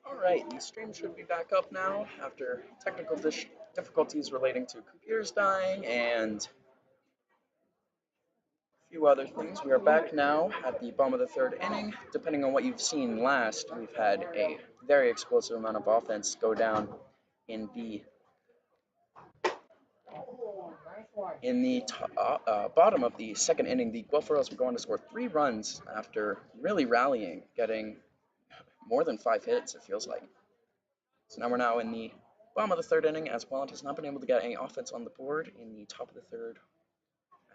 Alright, the stream should be back up now after technical difficulties relating to computers dying and a few other things. We are back now at the bottom of the third inning. Depending on what you've seen last, we've had a very explosive amount of offense go down in the bottom of the second inning. The Guelph Royals were going to score 3 runs after really rallying, getting more than 5 hits, it feels like. So now we're in the bottom of the third inning, as Welland has not been able to get any offense on the board in the top of the third,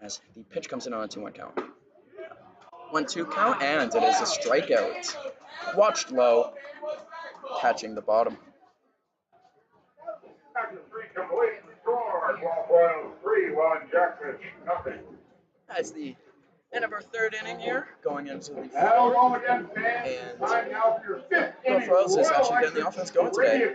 as the pitch comes in on a 2-1 count. 1-2 count, and it is a strikeout. Watched low, catching the bottom. After 3 complete, score, Guelph Royals 3, Welland Jackfish, nothing. That's the end of our third inning here, going into the fourth, and Guelph Royals is actually getting the offense going today.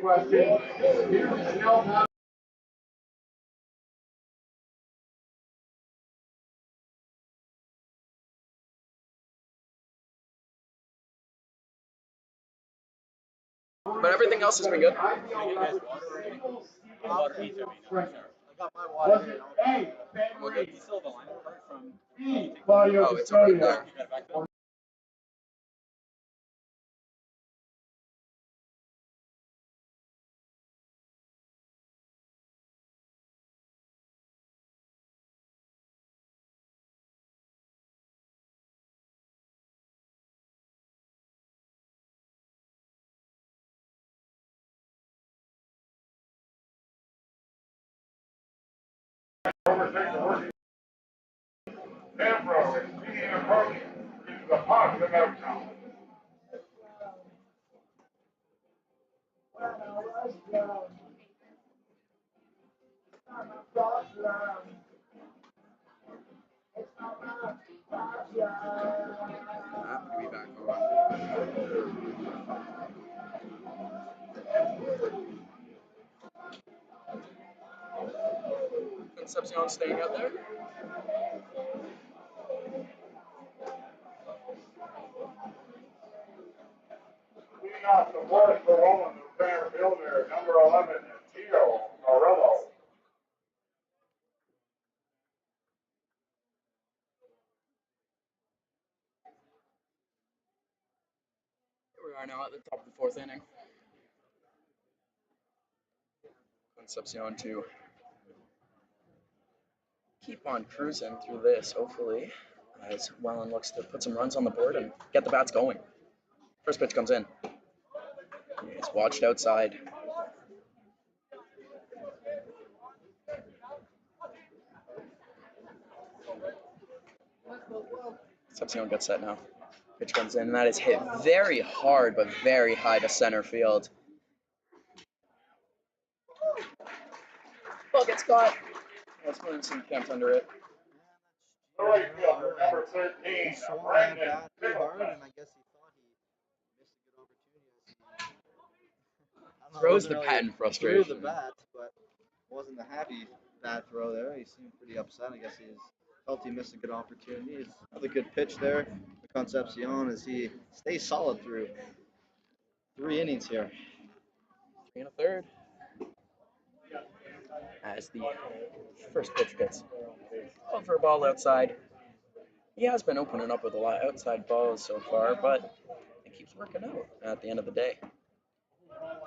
But everything else has been good. Oh, it's over there. Ambrose is speeding approach into the positive outcome. Happy to be back on. Concepcion staying out there. Leading off the board for Welland, the center fielder, number 11, Tito Morello. Here we are now at the top of the fourth inning. Concepcion to keep on cruising through this, hopefully, as Welland looks to put some runs on the board and get the bats going. First pitch comes in. It's watched outside. Concepcion gets set now. Pitch comes in, and that is hit very hard, but very high to center field. Ball gets caught. Let's put in some camped under it. The right fielder, number 13, Brandon. Pretty hard, and I guess he thought he missed a good opportunity. Throws the bat in frustration. Threw the bat, but wasn't a happy bat throw there. He seemed pretty upset. I guess he felt he missed a good opportunity. It's another good pitch there for Concepcion as he stays solid through 3 innings here. 3 1/3. As the first pitch gets called for a ball outside. He has been opening up with a lot of outside balls so far, but it keeps working out at the end of the day.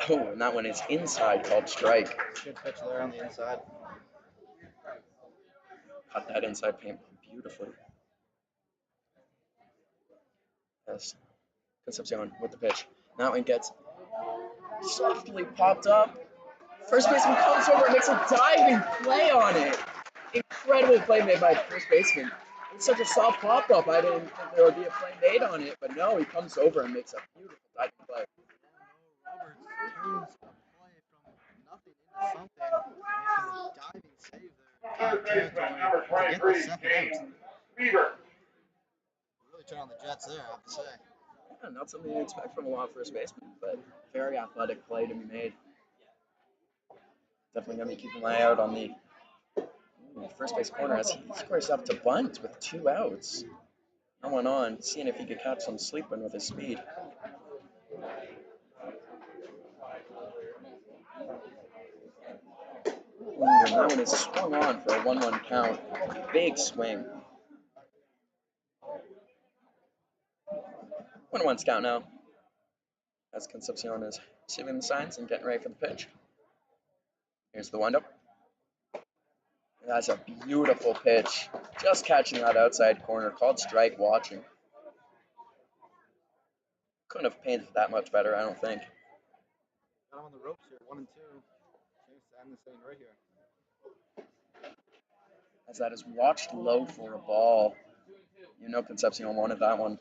Oh, and that one is inside, called strike. Good pitch there on the inside. Cut that inside paint beautifully. Yes, Concepcion with the pitch. That one gets softly popped up. First baseman comes over and makes a diving play on it. Incredible play made by the first baseman. It's such a soft pop-up, I didn't think there would be a play made on it, but no, he comes over and makes a beautiful diving play. Roberts turns a play from nothing into something, making a diving save there. Third baseman, number 23, James Beaver. Really turn on the Jets there, I have to say. Yeah, not something you expect from a lot of first basemen, but very athletic play to be made. Definitely going to be keeping an eye out on the the first base corner as he squares up to bunt with 2 outs. No one on, seeing if he could catch some sleeping with his speed. And that one is swung on for a 1-1 count. Big swing. 1-1 count now. As Concepcion is receiving the signs and getting ready for the pitch. Here's the windup. That's a beautiful pitch. Just catching that outside corner. Called strike watching. Couldn't have painted that much better, I don't think. Got him on the ropes here, 1 and 2. Chance to end this thing right here. As that is watched low for a ball. You know Concepcion wanted that one.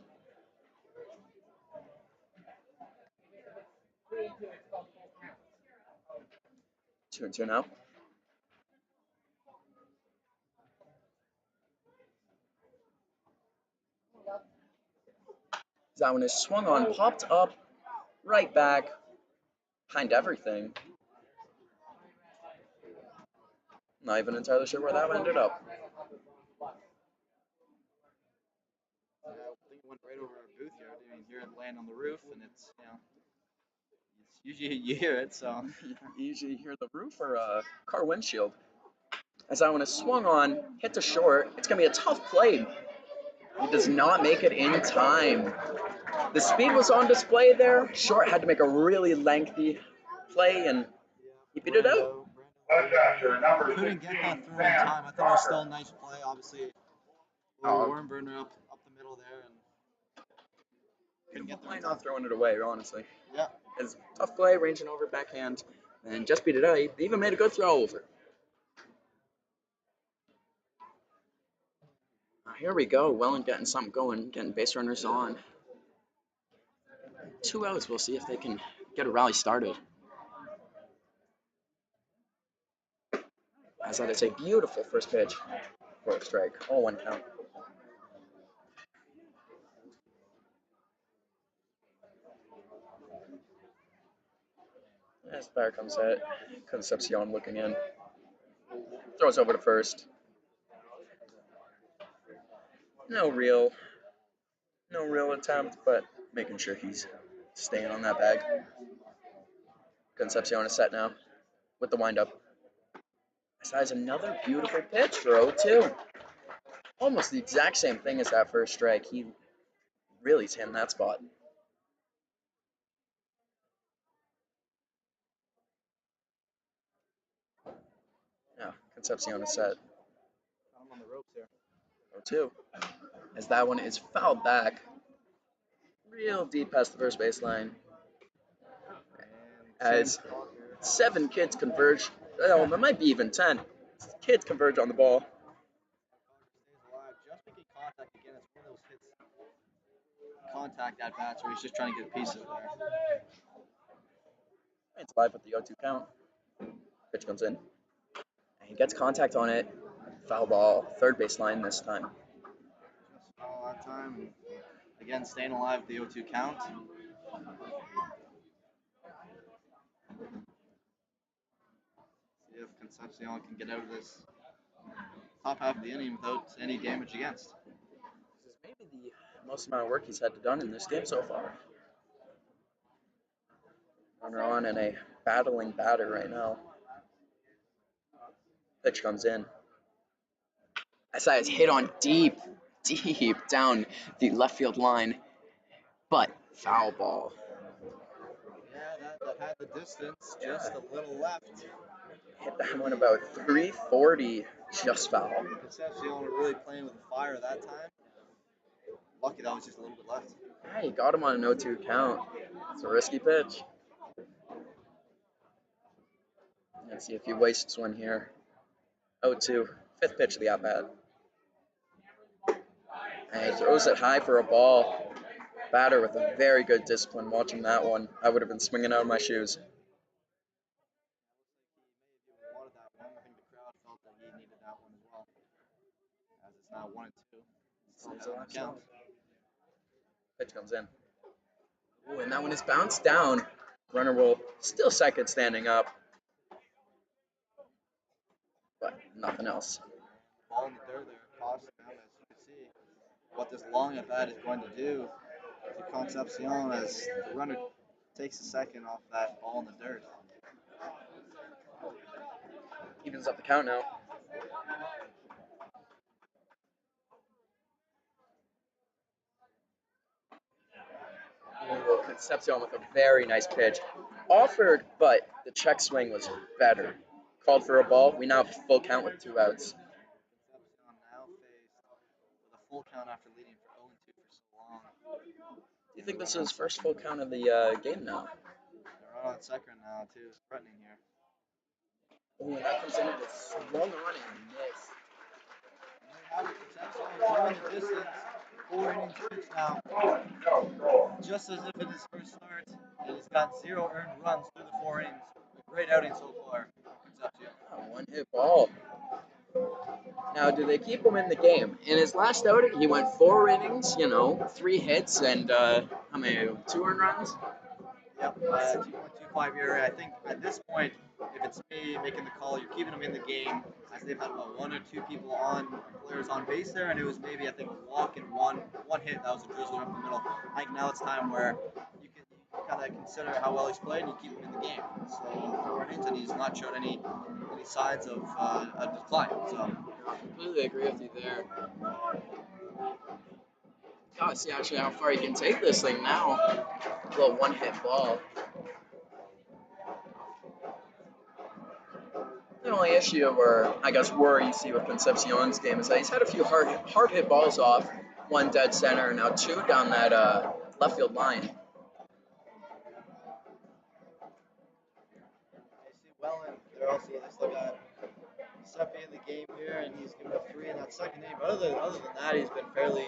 Two and two now. That one is swung on, popped up, right back, behind everything. Not even entirely sure where that one ended up. I think it went right over our booth here. I didn't even hear it land on the roof, and it's, it's usually you hear it, so. You usually hear the roof or a car windshield. As that one is swung on, hit to short. It's going to be a tough play. He does not make it in time. The speed was on display there. Short had to make a really lengthy play, and he beat it out. Couldn't get that through in time. I thought it was still a nice play. Obviously, a little worm burner up the middle there, and couldn't get Why not throwing it away, honestly? Yeah. It's a tough play, ranging over backhand, and just beat it out. He even made a good throw over. Here we go. Welland getting something going, getting base runners on. 2 outs. We'll see if they can get a rally started. As that is a beautiful first pitch for a strike. All 1 count. As the batter comes at Concepcion looking in. Throws over to first. No real attempt, but making sure he's staying on that bag. Concepcion is set now with the windup. That is another beautiful pitch for 0-2. Almost the exact same thing as that first strike. He really is hitting that spot. Now, Concepcion is set. I'm on the ropes here. 0-2. As that one is fouled back. Real deep past the first baseline. As 7 kids converge. Oh, it might be even 10. Kids converge on the ball. Just making contact again. It's one of those hits. Contact at bats where he's just trying to get a piece of it there. It's live with the 0-2 count. Pitch comes in. And he gets contact on it. Foul ball. Third baseline this time. Just foul that time. And again, staying alive with the 0-2 count. See if Concepcion can get out of this top half of the inning without any damage against. This is maybe the most amount of work he's had to done in this game so far. Runner on and a battling batter right now. Pitch comes in. That is hit on deep down the left field line, but foul ball. Yeah, that had the distance, just a little left. Hit that one about 340, just foul. Concepcion really playing with fire that time. Lucky that was just a little bit left. Yeah, he got him on an 0-2 count. It's a risky pitch. Let's see if he wastes one here. 0-2, 5th pitch of the at-bat. And he throws it high for a ball. Batter with a very good discipline. Watching that one, I would have been swinging out of my shoes. He wanted that one. I think the crowd felt that he needed that one as well. As it's now 1-2. Still on the count. Pitch comes in. Ooh, and that one is bounced down. Runner will still second standing up. But nothing else. ball in the dirt there, caution him, as you can see what this long at bat is going to do to Concepcion as the runner takes a second off that ball in the dirt. Evens up the count now. Ooh, Concepcion with a very nice pitch. Offered, but the check swing was better. Called for a ball. We now have full count with 2 outs. Concepcion now faced with a full count after leading for 0-2 for so long. Do you think this is his first full count of the game now? They're on second now too, threatening here. Ooh, that comes in and it's swung on and missed. Concepcion in the distance. 4 innings pitched now. Just as if in his first start, and he's got 0 earned runs through the 4 innings. A great outing so far. Concepcion. One hit ball. Now, do they keep him in the game? In his last outing, he went 4 innings, 3 hits, and how many? 2 earned runs? Yep, 2.25 ERA. I think at this point, if it's me making the call, you're keeping them in the game, as they've had about 1 or 2 players on base there, and it was maybe, I think, a walk and one hit that was a drizzler up the middle. I think now it's time where you can kind of consider how well he's played and you keep him in the game. So 4 innings, and he's not shown any signs of a decline. So I completely agree with you there. Gotta see actually how far he can take this thing now. A little 1-hit ball. The only issue, or I guess worry you see with Concepcion's game, is that he's had a few hard hit balls off. 1 dead center, and now 2 down that left field line. you see Welland, they still got Seppi in the game here, and he's given up 3 in that second inning. But other than that, he's been fairly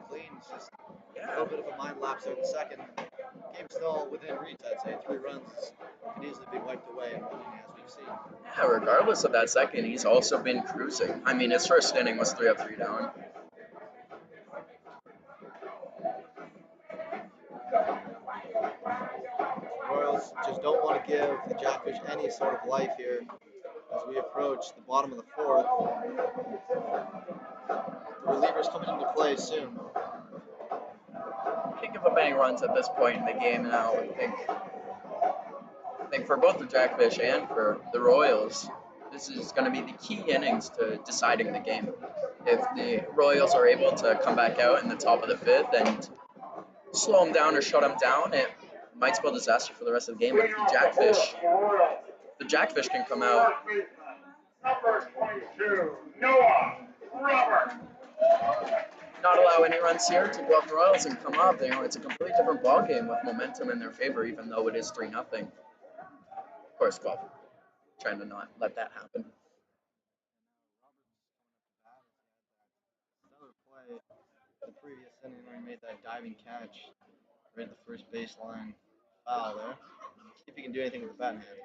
clean. It's just a little bit of a mind lapse there in the second. Game still within reach, I'd say. 3 runs could easily be wiped away in 1 inning, as we've seen. Yeah, regardless of that second, he's also been cruising. I mean, his first inning was 3 up, 3 down. Royals just don't want to give the Jackfish any sort of life here as we approach the bottom of the 4th. The relievers coming into play soon. Can't give up any runs at this point in the game now. I think for both the Jackfish and for the Royals, this is going to be the key innings to deciding the game. If the Royals are able to come back out in the top of the 5th and slow them down or shut them down, it might spell disaster for the rest of the game. But if the Jackfish can come out. Number 22, Noah Robert. Not allow any runs here to Guelph Royals and come up. It's a completely different ball game with momentum in their favor, even though it is 3-0. Of course, Guelph trying to not let that happen. Stellar play the previous inning where he made that diving catch right at the first baseline foul there. See if he can do anything with the bat in hand.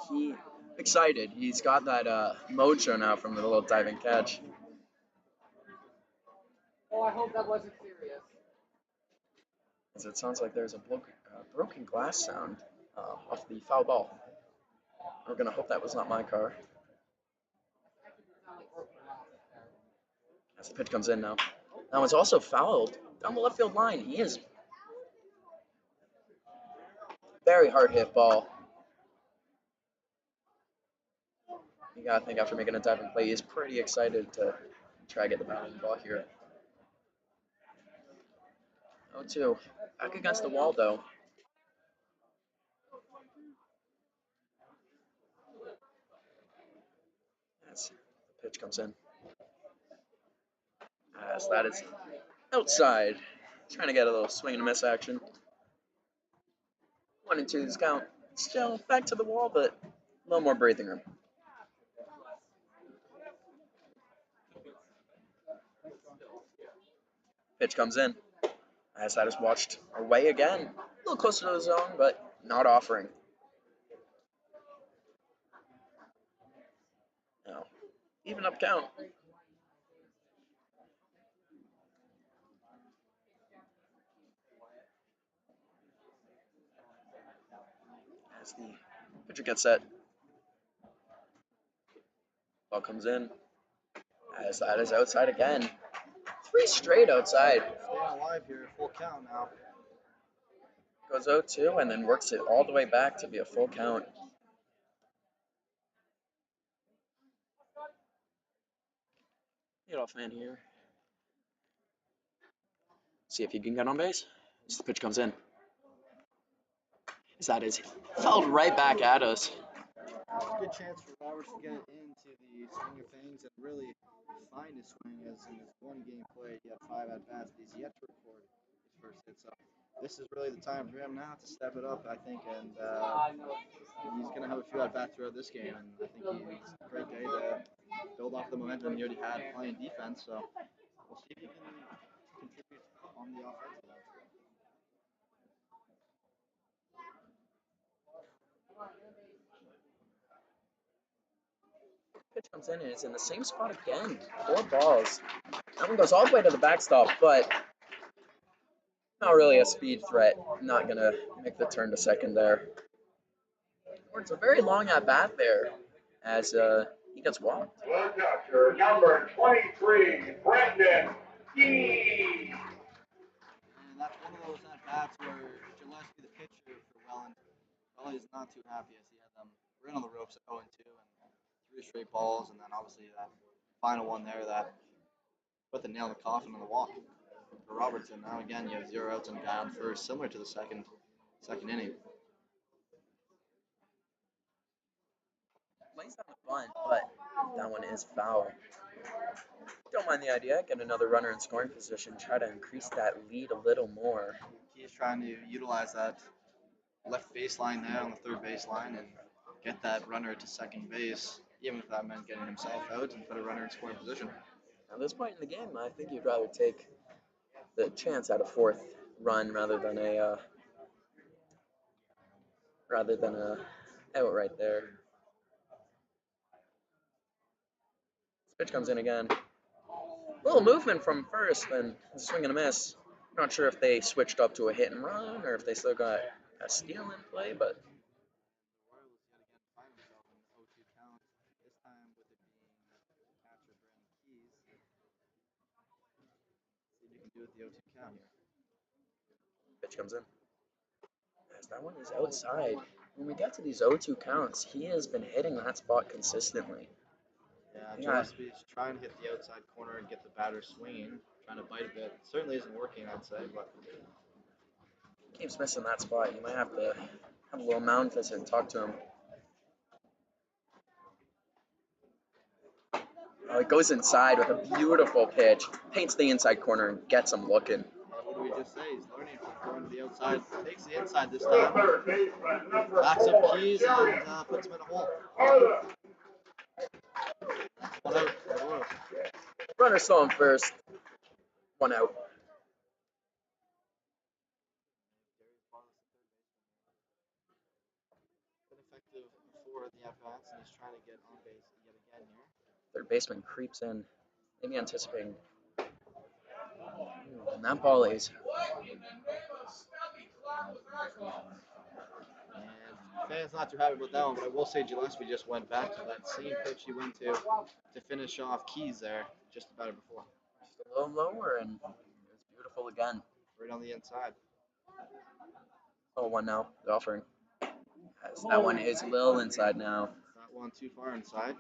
He excited. He's got that mojo now from the little diving catch. Oh, I hope that wasn't serious. As it sounds like there's a broken glass sound off the foul ball. We're gonna hope that was not my car. As the pitch comes in now. That one's also fouled down the left field line. He is very hard hit ball. You gotta think after making a diving play, he's pretty excited to try to get the bat on the ball here. 0-2. Back against the wall though. As the pitch comes in. As that is outside. Trying to get a little swing and a miss action. 1-2 is count. Still back to the wall, but a little more breathing room. Pitch comes in. As that is watched away again. A little closer to the zone, but not offering. No. Even up count. As the pitcher gets set. Ball comes in. as that is outside again. 3 straight outside. Staying alive here, full count now. Goes 0-2 and then works it all the way back to be a full count. Leadoff man here. See if he can get on base. As the pitch comes in. As that is fouled right back at us. Good chance for Roberts to get into the swing of things and really find his swing, as in his one game play, he had 5 at bats, but he's yet to record his first hit. So this is really the time for him now to step it up, I think, and he's going to have a few at bats throughout this game. And I think it's a great day to build off the momentum he already had playing defense. So we'll see if he can contribute on the offensive end. Pitch comes in and it's in the same spot again. 4 balls. That one goes all the way to the backstop, but not really a speed threat. Not gonna make the turn to second there. It's a very long at bat there, as he gets walked. Blue catcher, number 23, Brendan Key. And that's one of those at bats where Gillespie, the pitcher for Welland, probably is not too happy, as he had them right on the ropes at 0-2 and 3 straight balls, and then obviously that final one there that put the nail in the coffin on the walk for Robertson. Now again, you have 0 outs and a guy on first, similar to the second inning. Lays down the bunt, but that one is foul. Don't mind the idea. Get another runner in scoring position. Try to increase that lead a little more. He's trying to utilize that left baseline there on the third baseline and get that runner to second base, even if that meant getting himself out and put a runner in scoring position. At this point in the game, I think you'd rather take the chance at a 4th run rather than a out right there. This pitch comes in again. A little movement from first, and a swing and a miss. Not sure if they switched up to a hit and run or if they still got a steal in play, but The Royals yet again find themselves in the 0-2 count, this time with it being catcher Brandon Keys. See if you can do it the 0-2 count here. pitch comes in. As that one is outside. When we get to these 0-2 counts, he has been hitting that spot consistently. Yeah, Gillespie's trying to hit the outside corner and get the batter swinging, trying to bite a bit. Certainly isn't working, I'd say, but Keeps missing that spot. You might have to have a little mound visit and talk to him. Oh, it goes inside with a beautiful pitch. Paints the inside corner and gets him looking. what do we just say? He's learning from going to the outside. Takes the inside this time. Third baseman, number Backs up 4, Keys Darius and puts him in a hole. Carter. One out for the Royals. Runner saw him first. 1 out. Been effective before the at-bats, and he's trying to get on base yet again here. Third baseman creeps in, maybe anticipating. And that ball is. And fans not too happy about that one, but I will say Gillespie just went back to that same pitch he went to finish off Keys there just about it before. Just a little lower, and it was beautiful again. Right on the inside. 0-1 now. The offering. As that one is a little inside now. That one too far inside.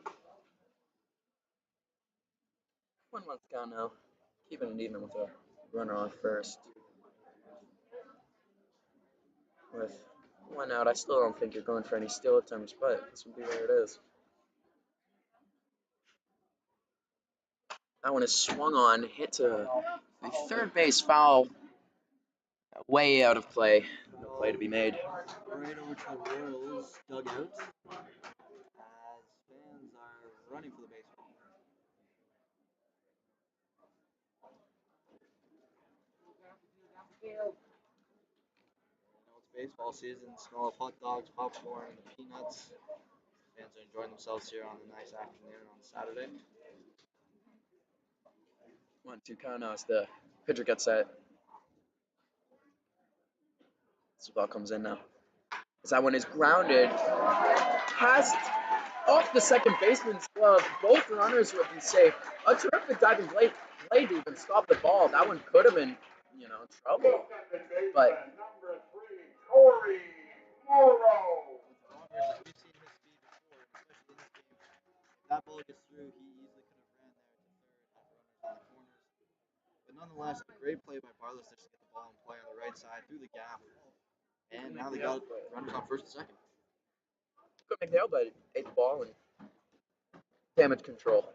1 month count now. Keeping it even with a runner on first. With 1 out, I still don't think you're going for any steal attempts, but this would be where it is. That one is swung on, hit to the third base foul. Way out of play. No play to be made. Right over to the Royals dugout as fans are running for the baseball. You know, it's baseball season. Smell of hot dogs, popcorn, and the peanuts. Fans are enjoying themselves here on a nice afternoon on Saturday. 1-2 count now as the pitcher gets set. This ball comes in now. As that one is grounded past off the second baseman's glove. Both runners would be safe. A terrific diving play to even stop the ball. That one could have been, trouble. But number 3, Corey Morrow. Roberts, we've seen his speed before, especially in this game. If that ball gets through, he easily could have ran there to third, had runners on the corners. But nonetheless, a great play by Barless to get the ball in play on the right side through the gap. And now they got runners on first and second. Good McNeil, but ate the ball and damage control.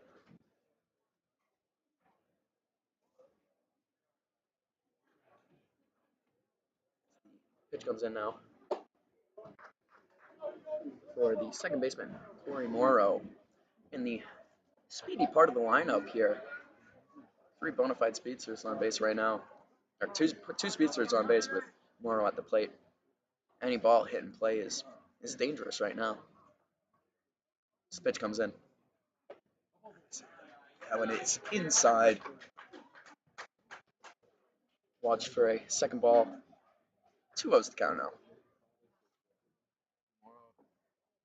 Pitch comes in now for the second baseman, Corey Morrow, in the speedy part of the lineup here. 3 bona fide speedsters on base right now. Or two speedsters on base with Morrow at the plate. Any ball hit and play is dangerous right now. This pitch comes in. That one is inside. Watch for a second ball. 2 outs to count now. Morrow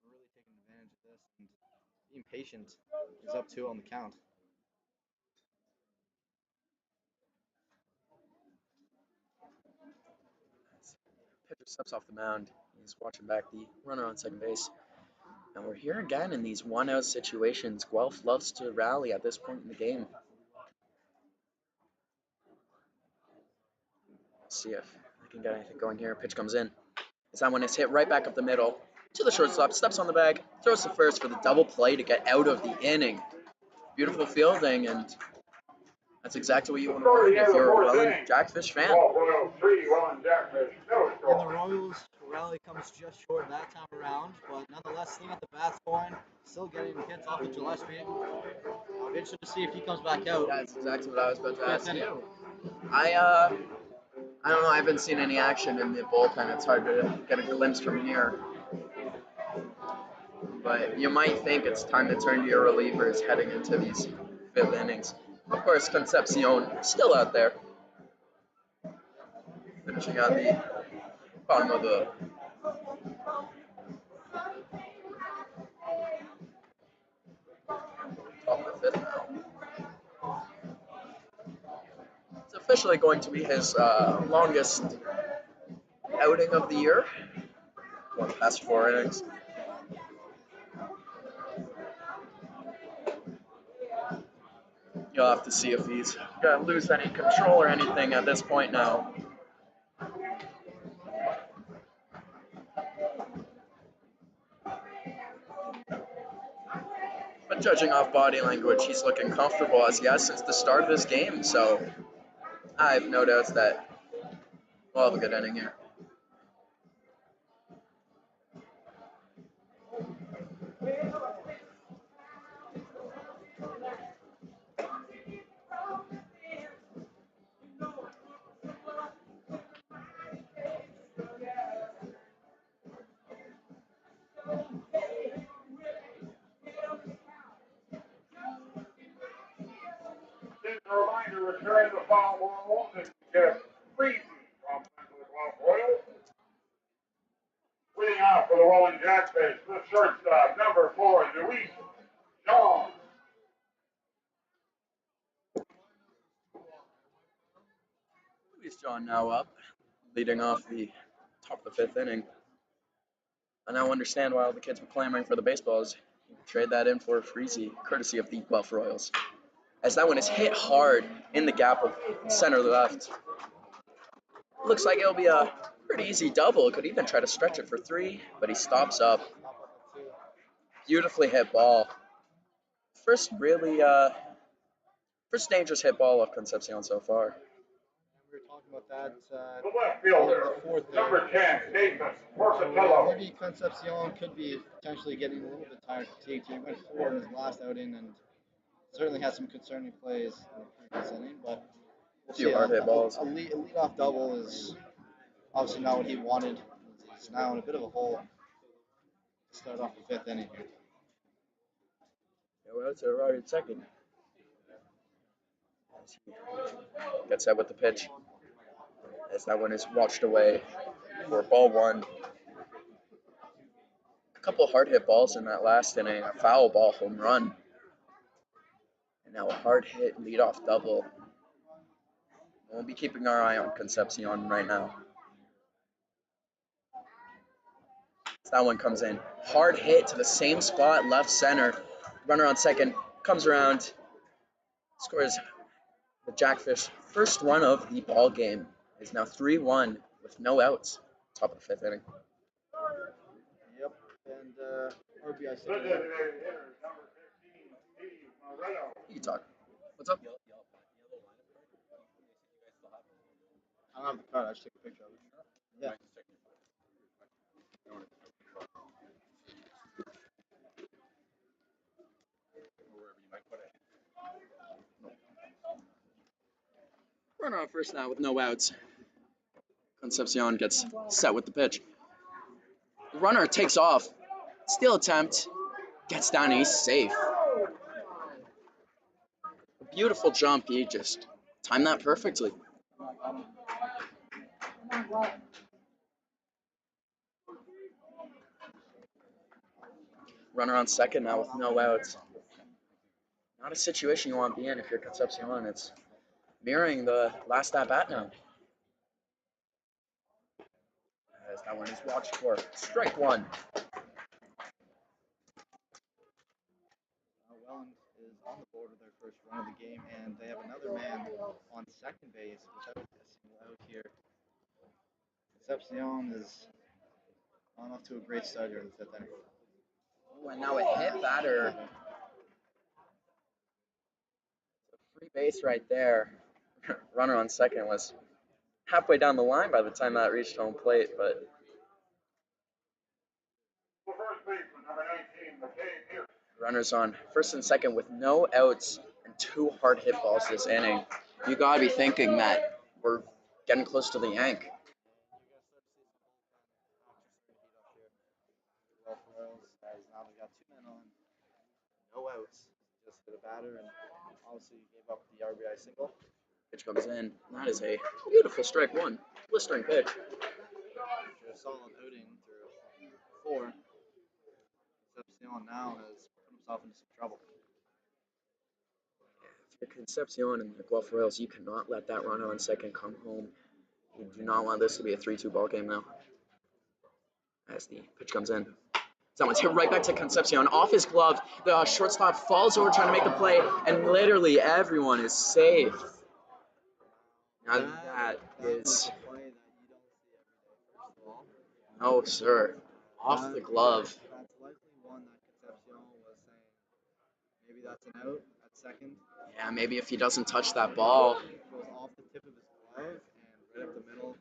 really taking advantage of this and being patient. He's up 2 on the count. Pitcher steps off the mound. He's watching back the runner on second base. And we're here again in these 1-out situations. Guelph loves to rally at this point in the game. Let's see if I can get anything going here. Pitch comes in. That one is hit right back up the middle to the shortstop. Steps on the bag. Throws to first for the double play to get out of the inning. Beautiful fielding, and that's exactly what you want to want if you're a Welland Jackfish fan. Welland Jackfish. And the Royals rally comes just short that time around, but nonetheless, still got the bats going, still getting hits off of Gillespie. I'll be interested to see if he comes back out. That's exactly what I was about to ask you. I don't know. I haven't seen any action in the bullpen. It's hard to get a glimpse from here. But you might think it's time to turn to your relievers heading into these 5th innings. Of course, Concepcion still out there, finishing on the bottom of the top of the 5th now. It's officially going to be his longest outing of the year. Going past 4 innings. You'll have to see if he's going to lose any control or anything at this point now. But judging off body language, he's looking comfortable as he has since the start of this game. So I have no doubts that we'll have a good inning here. Just a reminder, return to the foul ball and get freezing from the Guelph Royals. Leading off for the Welland Jackfish, the shortstop, number 4, Luis John. Luis John now up, leading off the top of the 5th inning. I now understand why all the kids were clamoring for the baseballs. Trade that in for a freezy, courtesy of the Guelph Royals. As that one is hit hard in the gap of center left. Looks like it'll be a pretty easy double. Could even try to stretch it for 3, but he stops up. Beautifully hit ball. First dangerous hit ball of Concepcion so far. We were talking about that. The left fielder, the 4th number 10, Nathan Porcatello. Maybe Concepcion could be potentially getting a little bit tired, fatigued. He went 4 in his last outing and certainly had some concerning plays in the previous inning, but we'll Few see. hard hit balls. A leadoff double is obviously not what he wanted. He's now in a bit of a hole to start off the 5th inning here. Yeah, well, it's a right at second. Gets set with the pitch. As that one is watched away for ball 1. couple hard hit balls in that last inning, a foul ball home run, and now a hard hit leadoff double. We'll be keeping our eye on Concepcion right now. So that one comes in. Hard hit to the same spot, left center. Runner on second, comes around, scores the Jackfish first run of the ball game. It's now 3-1 with no outs. Top of the fifth inning. Yep. And RBI single. Designated hitter, number 15, Steve Moreno. You can talk. What's up? I don't have the card. I just took a picture of it. Yeah. Runner on first now with no outs. Concepcion gets set with the pitch. The runner takes off. Steal attempt. Gets down and he's safe. A beautiful jump. He just timed that perfectly. Runner on second now with no outs. Not a situation you want to be in if you're Concepcion. It's mirroring the last at bat now. As that one is watched for. Strike one. Welland is on the board with their first run of the game, and they have another man on second base without a single out here. Concepcion is on off to a great start here in the fifth inning. Oh, and now a hit batter. Free base right there. Runner on second was halfway down the line by the time that reached home plate, but The first baseman, number 19, McKay Pierce. runners on first and second with no outs and two hard hit balls this inning. You gotta be thinking that we're getting close to the yank. Guelph Royals, as now they got two men on, no outs, just hit a batter, and obviously gave up the RBI single. Pitch comes in. That is a beautiful strike one. Blistering pitch. After a solid outing through four, Concepcion now has put himself into some trouble. If you're Concepcion and the Guelph Royals, you cannot let that runner on second come home. You do not want this to be a 3-2 ball game now. As the pitch comes in. That one's hit right back to Concepcion. Off his glove, the shortstop falls over trying to make the play, and literally everyone is safe. Now that is... a play that you don't see every day, first of all. No, sir. Off the glove. That's likely one that Concepcion was saying, maybe that's an out at second. Yeah, maybe if he doesn't touch that ball. It goes off the tip of his glove and right up the middle.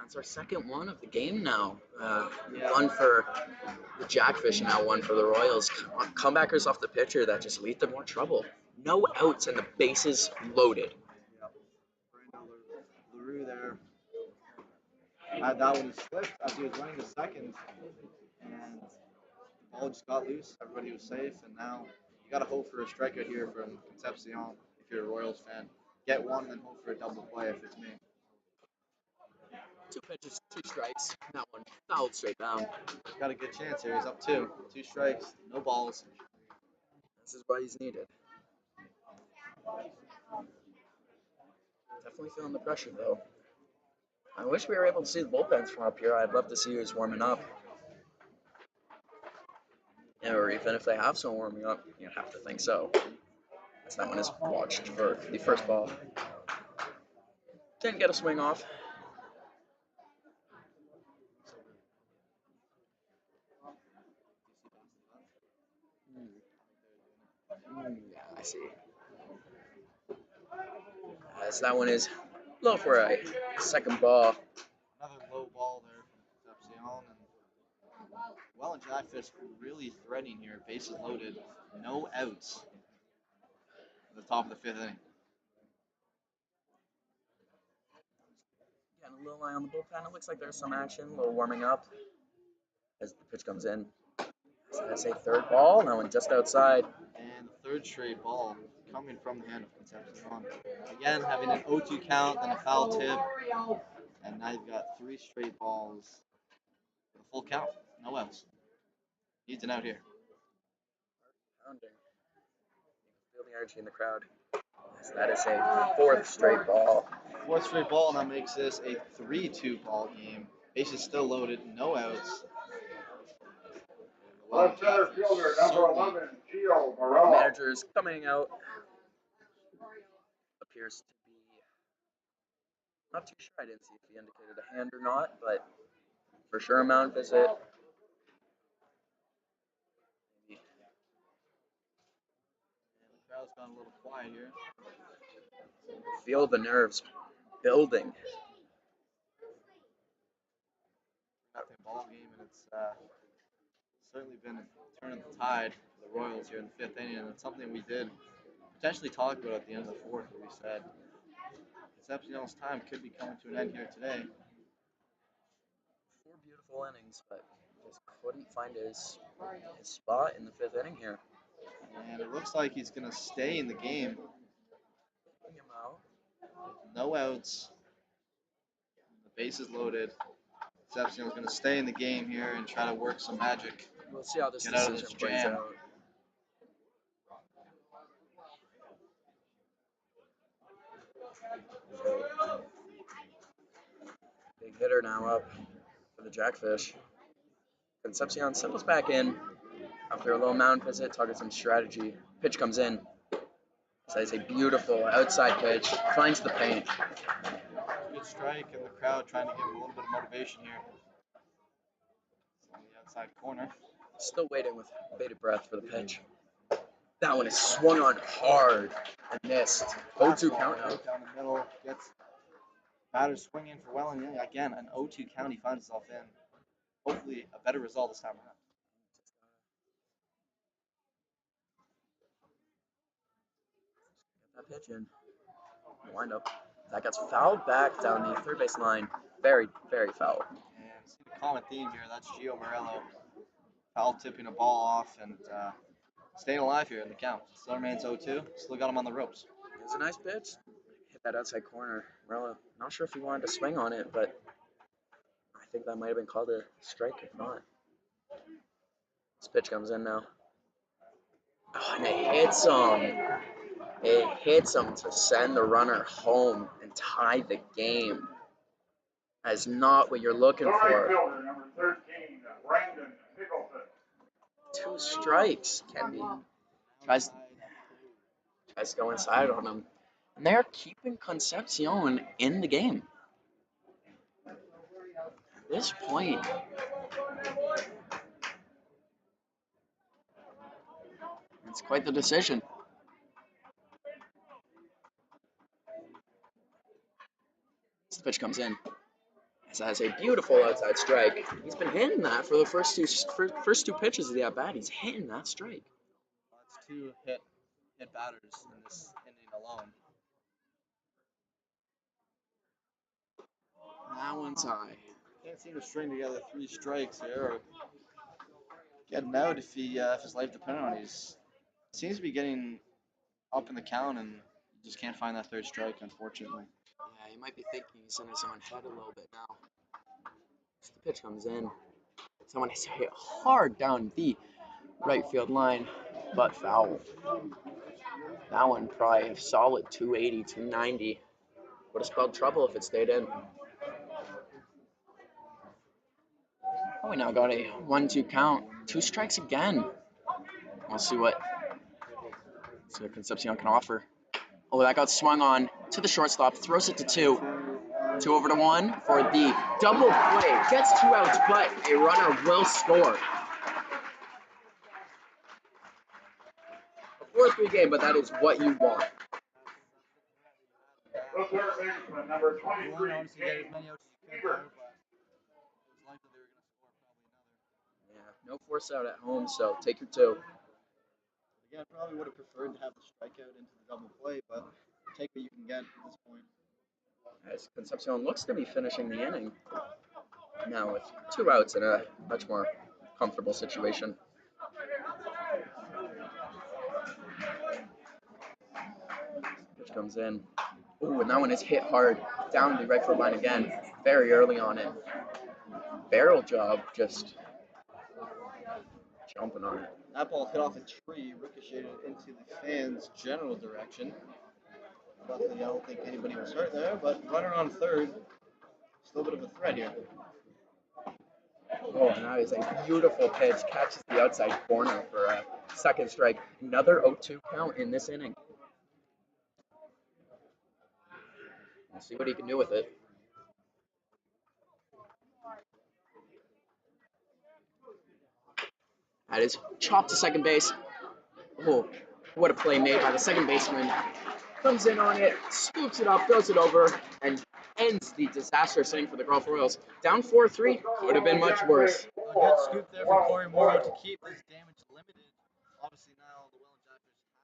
That's our second one of the game now. One for the Jackfish and now one for the Royals. Comebackers off the pitcher that just lead to more trouble. No outs and the bases loaded. Yep. Brando LaRue there had that one. He slipped as he was running to second, and the ball just got loose. Everybody was safe, and now you got to hope for a strikeout here from Concepcion if you're a Royals fan. Get one and then hope for a double play if it's me. 2 pitches, 2 strikes. That one fouled straight down. He's got a good chance here. He's up 2. 2 strikes, no balls. This is what he's needed. Definitely feeling the pressure though. I wish we were able to see the bullpens from up here. I'd love to see who's warming up. Or even if they have someone warming up, you'd have to think so. As that one is watched for the first ball. Didn't get a swing off. Yeah, I see. As that one is low for a second ball. Another low ball there from Concepcion. And Welland Jackfish really threatening here. Bases loaded, no outs. At the top of the 5th inning. Getting a little eye on the bullpen. It looks like there's some action, a little warming up as the pitch comes in. So that's a third ball. That one just outside. And the third straight ball coming from the hand of Concepcion. Again, having an 0-2 count, then a foul tip. And now you've got 3 straight balls with a full count. No outs. Needs an out here. Pounding. You can feel the energy in the crowd. Yes, that is a fourth straight ball. Fourth straight ball, and that makes this a 3-2 ball game. Bases still loaded, no outs. Left center fielder, number 11, Gio Morello. Manager's coming out. Appears to be not too sure. I didn't see if he indicated a hand or not, but for sure a mound visit. Maybe. And the crowd's gone a little quiet here. Feel the nerves building. Nothing ball game, and it's certainly been a turn of the tide for the Royals here in the fifth inning, and it's something we did potentially talk about at the end of the fourth, where we said Concepcion's time could be coming to an end here today. 4 beautiful innings, but just couldn't find his spot in the fifth inning here. And it looks like he's going to stay in the game. Kicking him out. No outs. The bases loaded. Concepcion's going to stay in the game here and try to work some magic. We'll see how this Get out of decision this plays jam. out. Big hitter now up for the Jackfish. Concepcion settles back in after a little mound visit, targets some strategy. Pitch comes in. This is a beautiful outside pitch. Finds the paint. Good strike, and the crowd trying to give him a little bit of motivation here. It's on the outside corner. Still waiting with bated breath for the pitch. That one is swung on hard and missed. 0-2 count now. Right down the middle. Gets batter swinging for Welland. Again, an 0-2 count. He finds himself in. Hopefully, a better result this time around. Get that pitch in. Wind up. That gets fouled back down the third base line. Very, very foul. And see the common theme here. That's Gio Morello foul tipping a ball off and staying alive here in the count. Still remains 0-2. Still got him on the ropes. It was a nice pitch. Hit that outside corner. Morello, not sure if he wanted to swing on it, but I think that might have been called a strike if not. This pitch comes in now. Oh, and it hits him. It hits him to send the runner home and tie the game. That is not what you're looking Right for. fielder, number 13, Brandon Nicholson. 2 strikes. Kenny tries to go inside on him. And they're keeping Concepcion in the game. At this point, it's quite the decision. This pitch comes in. This has a beautiful outside strike. He's been hitting that for the first two pitches of the at bat. He's hitting that strike. That's 2 hit batters in this inning alone. That one's high. Can't seem to string together 3 strikes here or get an out if his life depended on it. He seems to be getting up in the count and just can't find that 3rd strike, unfortunately. Yeah, you might be thinking he's in his own head a little bit now. As the pitch comes in, someone has hit hard down the right field line, but foul. That one probably a solid 280, 290. Would have spelled trouble if it stayed in. Oh, we now got a 1-2 count. 2 strikes again. We'll see what Concepcion can offer. Oh, that got swung on to the shortstop. Throws it to 2. 2 over to 1 for the double play. Gets 2 outs, but a runner will score. A 4-3 game, but that is what you want. The third baseman, number 23, James Bieber. Yeah, no force out at home, so take your 2. Again, probably would have preferred to have the strikeout into the double play, but take what you can get at this point. As Concepcion looks to be finishing the inning now with 2 outs in a much more comfortable situation. Pitch comes in. Ooh, and that one is hit hard down the right field line again, very early on it. Barrel job, just jumping on it. That ball hit off a tree, ricocheted into the fans' general direction. Luckily, I don't think anybody was hurt there, but runner on third, still a bit of a threat here. Oh, and that is a beautiful pitch. Catches the outside corner for a second strike. Another 0-2 count in this inning. We'll see what he can do with it. That is chopped to second base. Oh, what a play made by the second baseman. Comes in on it, scoops it up, throws it over, and ends the disastrous inning for the Guelph Royals. Down 4-3, could have been much worse. A good scoop there from Corey Morrow to keep this damage limited. Obviously now the Welland Jackfish have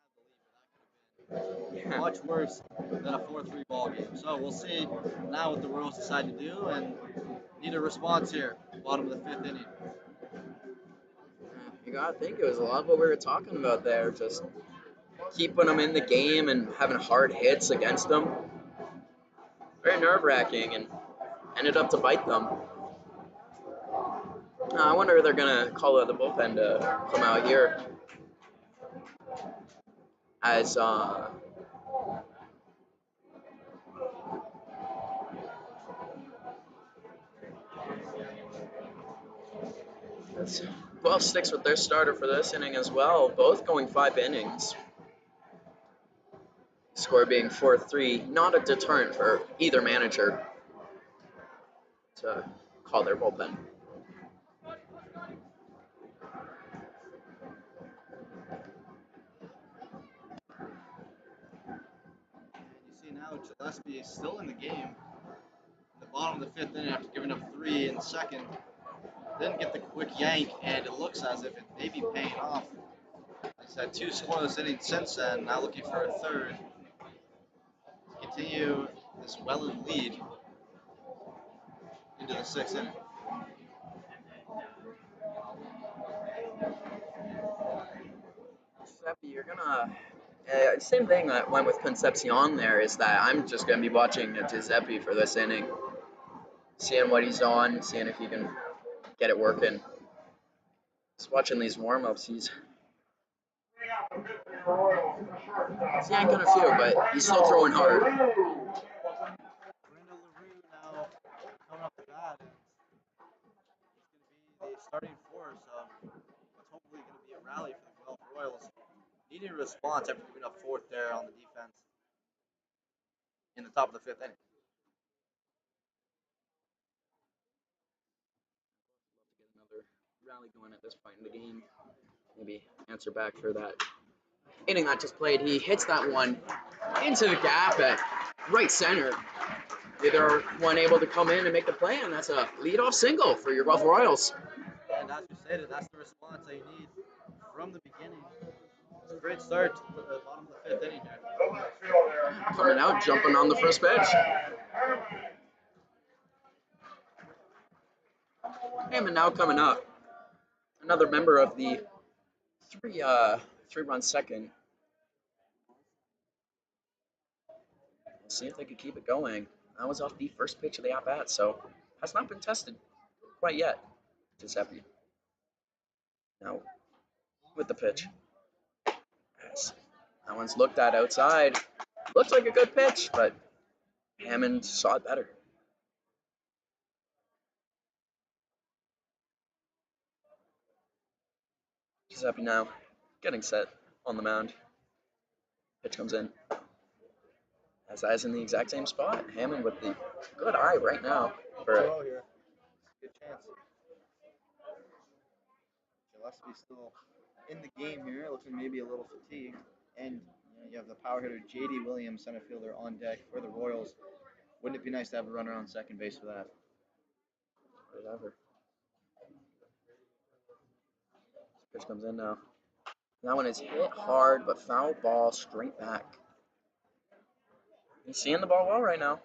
the lead, but that could have been much worse than a 4-3 ball game. So we'll see now what the Royals decide to do, and need a response here, bottom of the fifth inning. You gotta think it was a lot of what we were talking about there, just keeping them in the game and having hard hits against them. Very nerve-wracking and ended up to bite them. I wonder if they're gonna call out the bullpen to come out here as Guelph sticks with their starter for this inning as well, both going 5 innings. Score being 4-3, not a deterrent for either manager to call their bullpen. You see now Gillespie is still in the game. In the bottom of the fifth inning after giving up 3 in the second. Didn't get the quick yank, and it looks as if it may be paying off. He's had 2 scoreless innings since then, now looking for a third to continue this Welland lead into the 6th inning. Giuseppe, you're gonna same thing that went with Concepcion there is that I'm just gonna be watching Giuseppe for this inning, seeing what he's on, seeing if he can get it working. Just watching these warm-ups, he's yanking a few, but he's still throwing hard. Brandon LaRue now coming up the bat, and he's going to be the starting force of what's hopefully going to be a rally for the Guelph Royals. Needing a response after giving up 4th there on the defense in the top of the 5th inning. Another rally going at this point in the game. Maybe answer back for that inning that just played. He hits that one into the gap at right center. Either one able to come in and make the play, and that's a leadoff single for your Guelph Royals. And as you stated, that's the response they need from the beginning. It's a great start to the bottom of the 5th inning here. Coming out, jumping on the first pitch. Hammond now coming up. Another member of the three-run second. We'll see if they can keep it going. That was off the first pitch of the at-bat, so has not been tested quite yet. Giuseppe. Now with the pitch. Yes. That one's looked at outside. Looks like a good pitch, but Hammond saw it better. Giuseppe now getting set on the mound. Pitch comes in. Has eyes in the exact same spot. Hammond with the good eye right now. For Throw here. Good chance. Gillespie still in the game here, looking maybe a little fatigued. And you have the power hitter J.D. Williams, center fielder, on deck for the Royals. Wouldn't it be nice to have a runner on second base for that? whatever. Pitch comes in now. That one is hit hard, but foul ball straight back. He's seeing the ball well right now.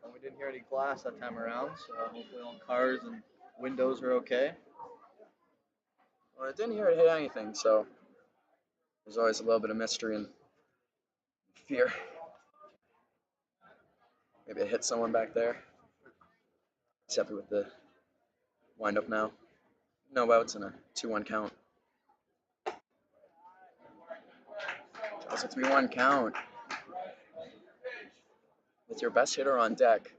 Well, we didn't hear any glass that time around, so hopefully all cars and windows are okay. Well, I didn't hear it hit anything, so there's always a little bit of mystery and fear. Maybe it hit someone back there. He's happy with the windup now. No outs and a 2-1 count. Draws a 3-1 count. With your best hitter on deck.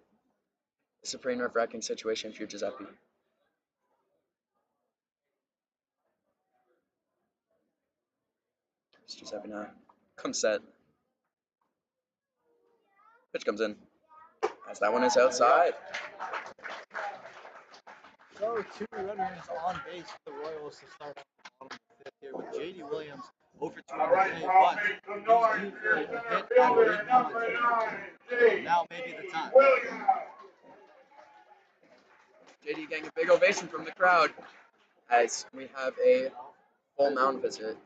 It's a pretty nerve-wracking situation if you're Giuseppe. It's Giuseppe now. Comes set. Pitch comes in. As that one is outside. So 2 runners on base for the Royals to start off the bottom of the 5th here with J.D. Williams over 2 on the day, but he's due for a hit at a big moment. Now may be the time. JD getting a big ovation from the crowd as we have a full mound visit.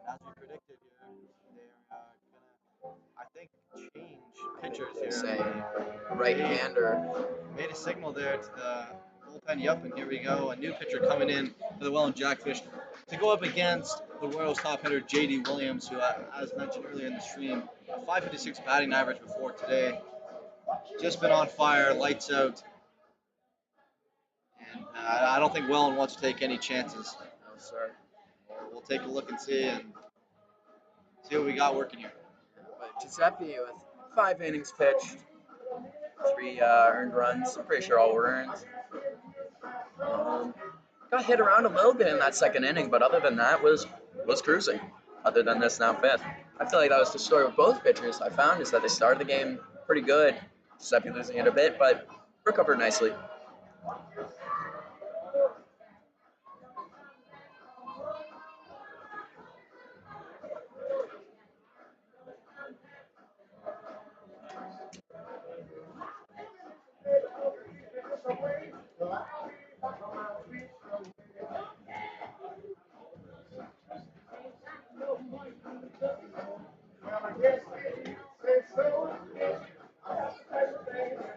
As we predicted here, they're gonna, I think, change pitchers here. Say right-hander. Made a signal there to the bullpen. Yup, and here we go. A new pitcher coming in for the Welland Jackfish to go up against the Royals top hitter J.D. Williams, who, as mentioned earlier in the stream, a .556 batting average before today. Just been on fire, lights out. And I don't think Welland wants to take any chances. No, sir. We'll take a look and see what we got working here. But Giuseppe with 5 innings pitched, 3 earned runs. I'm pretty sure all were earned. Got hit around a little bit in that second inning, but other than that, was cruising. Other than this now 5th. I feel like that was the story with both pitchers. I found is that they started the game pretty good. Giuseppe losing it a bit, but recovered nicely.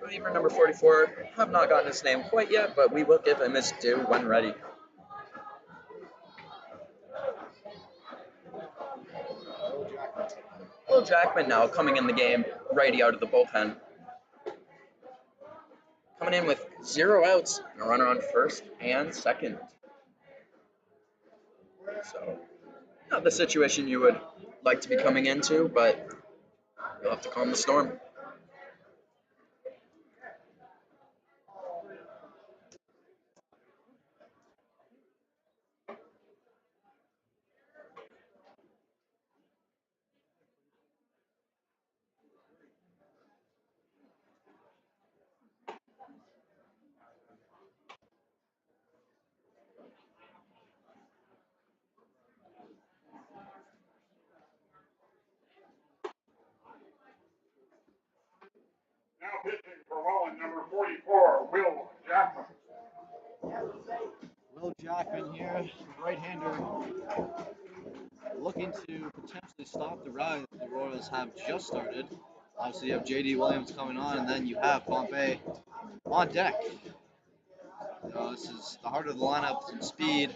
Reliever number 44, have not gotten his name quite yet, but we will give him his due when ready. Will Jackman now coming in the game, righty out of the bullpen. Coming in with 0 outs and a runner on first and second. So, not the situation you would like to be coming into, but you'll have to calm the storm. Now pitching for Welland, number 44, Will Jackman. Will Jackman here, right-hander, looking to potentially stop the rise the Royals have just started. Obviously, you have J.D. Williams coming on, and then you have Pompey on deck. So this is the heart of the lineup, some speed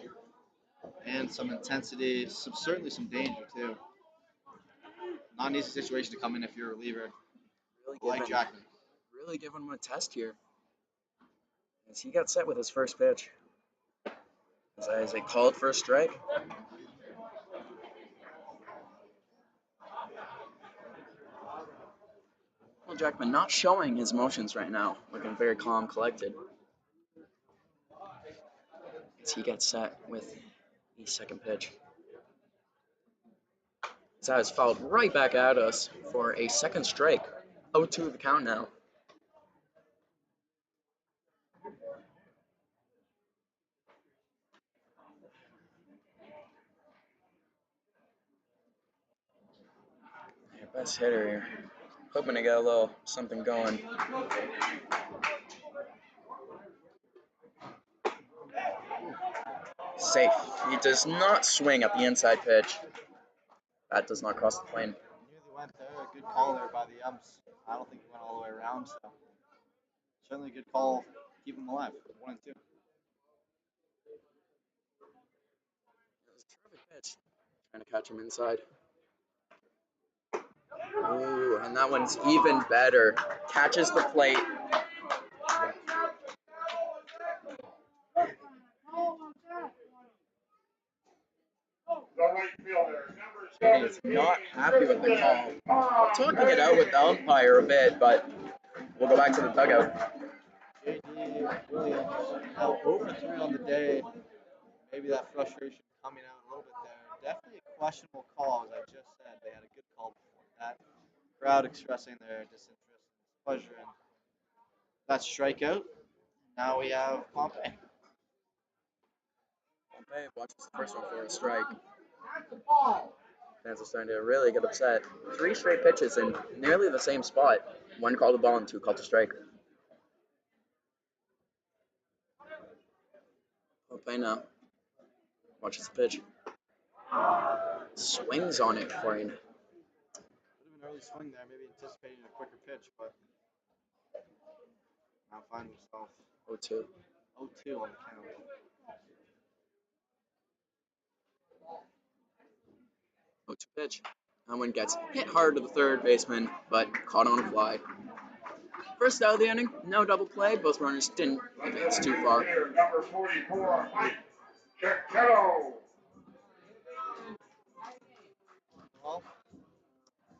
and some intensity, certainly some danger too. Not an easy situation to come in if you're a reliever like Jackman. Really giving him a test here. As he got set with his first pitch. As they called for a strike. Will Jackman not showing his emotions right now, looking very calm, collected. As he gets set with the second pitch. That is fouled right back at us for a second strike. 0-2 the count now. Your best hitter here. Hoping to get a little something going. Safe. He does not swing at the inside pitch. That does not cross the plane. Nearly went there. A good call there by the umps. I don't think he went all the way around, so certainly a good call. Keep him alive. 1-2. It was a terrific pitch. Trying to catch him inside. Ooh, and that one's even better. Catches the plate. And he's not happy with the call. Talking it out with the umpire a bit, but we'll go back to the dugout. JD Williams now 0 for 3 on the day. Maybe that frustration coming out a little bit there. Definitely a questionable call, as I just said. They had a good call before that. Crowd expressing their disinterest and pleasure in that strikeout. Now we have Pompey. Pompey watches the first one for a strike. Fans are starting to really get upset. 3 straight pitches in nearly the same spot. 1 called a ball and 2 called a strike. Pompey now watches the pitch. Swings on it for him. Bit of an early swing there, maybe anticipating a quicker pitch, but now finds himself 0-2. 0-2 on the count. Pitch. That one gets hit hard to the third baseman, but caught on a fly. First out of the inning, no double play. Both runners didn't advance too far. Number 44, Mike Chiquetto. Well,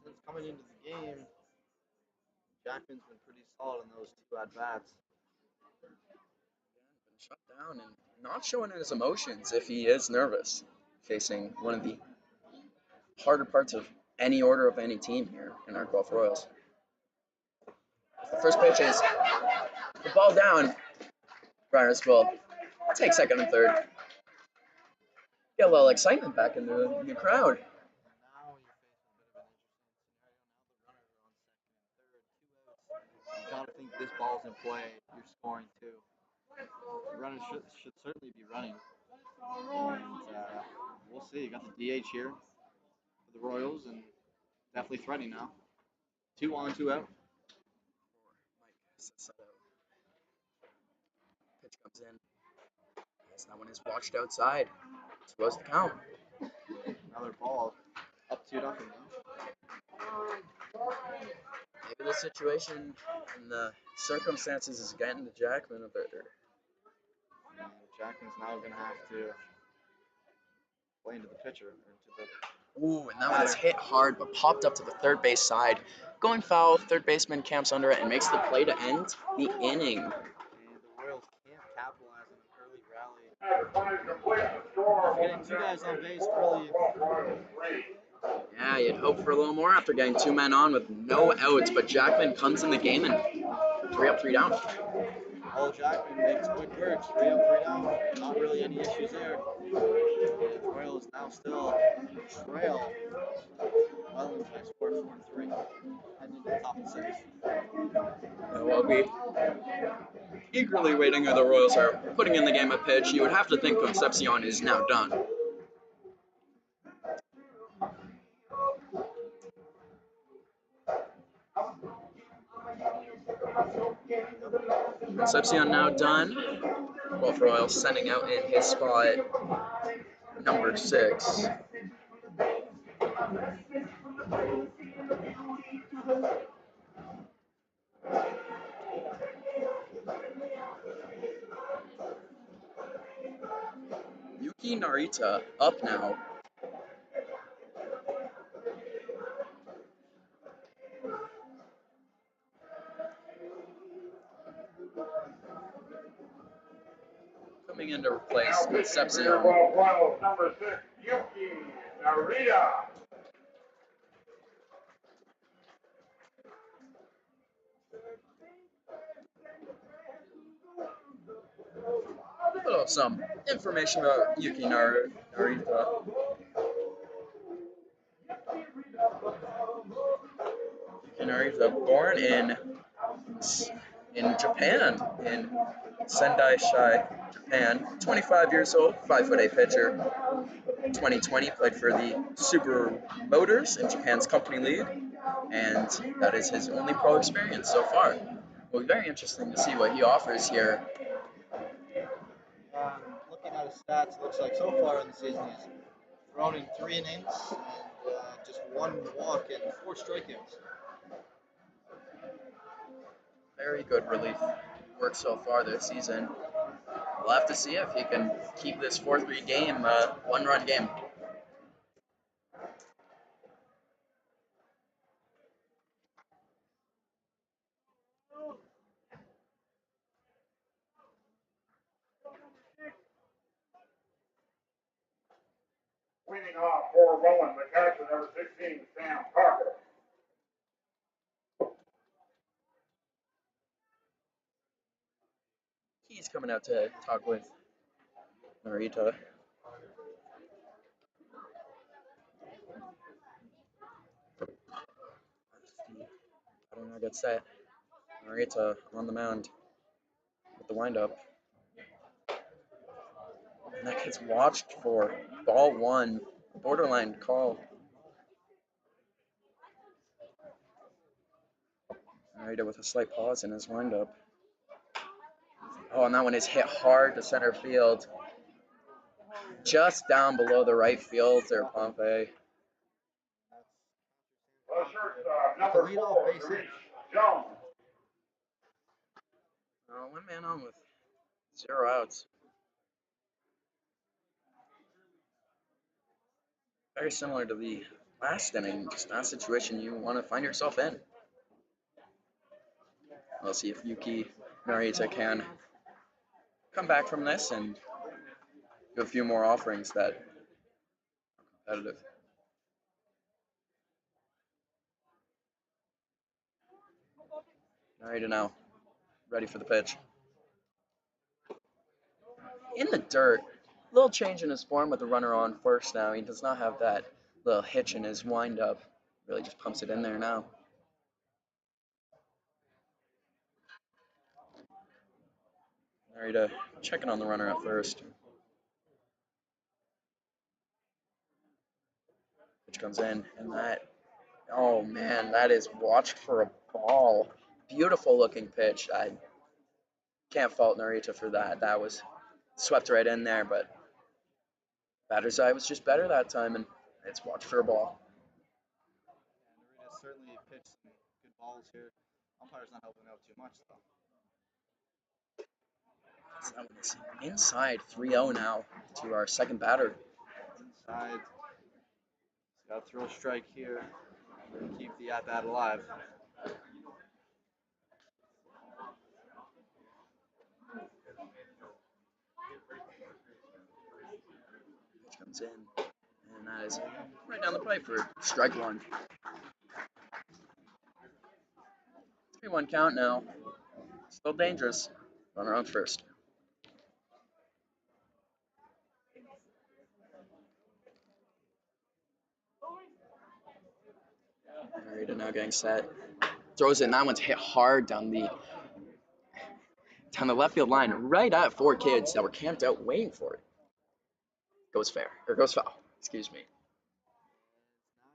since coming into the game, Jackman's been pretty solid in those 2 at-bats. Been shut down and not showing his emotions if he is nervous, facing one of the harder parts of any order of any team here in our Guelph Royals. The first pitch is the ball down. Runners will take second and third. Get a little excitement back in the crowd. Now you're facing a bit of an interesting scenario. Now the runners are on second and third, 2 outs. You gotta think this ball's in play. You're scoring 2. The runners should certainly be running. And we'll see. You got the DH here for the Royals, and definitely threatening now. 2 on, 2 out. Pitch comes in. As that one is watched outside. 2-0's the count. Another ball. Up 2-0 now. Maybe the situation and the circumstances is getting to Jackman a bit. And Jackman's now going to have to play into the pitcher. Ooh, and that one is hit hard, but popped up to the third base side. Going foul, third baseman camps under it and makes the play to end the inning. And the Royals can't capitalize on an early rally. Getting 2 guys on base early. Yeah, you'd hope for a little more after getting 2 men on with no outs, but Jackman comes in the game and 3 up, 3 down. All Jackman makes quick work. 3 up, 3 down. Not really any issues there. And the Royals now still trail Welland by a score of 4-3. Heading into the top of the 6th. We'll be eagerly waiting who the Royals are putting in the game of pitch. You would have to think Concepcion is now done. Concepcion now done. Guelph Royals sending out in his spot, number 6. Yuki Narita up now. Coming in to replace Concepcion. Number 6, Yuki Narita. Put up some information about Yuki Narita. Yuki Narita, born in Japan, in Sendai-shi, Japan. 25 years old, 5'8" pitcher. 2020 played for the Super Motors in Japan's Company League, and that is his only pro experience so far. Will be very interesting to see what he offers here. Looking at his stats, it looks like so far in the season he's thrown in 3 innings and just 1 walk and 4 strikeouts. Very good relief work so far this season. We'll have to see if he can keep this 4-3 game 1-run game. Leading off for Welland, the catcher, number 16, Sam Parker. He's coming out to talk with Narita. I get set. Narita on the mound with the windup. And that gets watched for ball one, borderline call. Narita with a slight pause in his windup. Oh, and that one is hit hard to center field. Just down below the right field there, Pompey. Number 4, Reese Jones. One man on with 0 outs. Very similar to the last inning, just not a situation you want to find yourself in. We'll see if Yuki Narita can come back from this and do a few more offerings that are competitive. Narita now, ready for the pitch. In the dirt, little change in his form with the runner on first now. He does not have that little hitch in his windup. Really just pumps it in there now. Narita checking on the runner at first. Pitch comes in, and that, oh man, that is watched for a ball. Beautiful looking pitch. I can't fault Narita for that. That was swept right in there, but batter's eye was just better that time, and it's watched for a ball. And Narita certainly pitched some good balls here. Umpire's not helping out too much, though. So that one is inside 3-0 now to our second batter. Inside. He's got to throw a strike here and keep the at-bat alive. Pitch comes in, and that is right down the pipe for strike one. 3-1 count now. Still dangerous. Runner on first. Narita now getting set. Throws it, and that one's hit hard down the left field line, right at 4 kids that were camped out waiting for it. Goes fair, or goes foul, excuse me. Now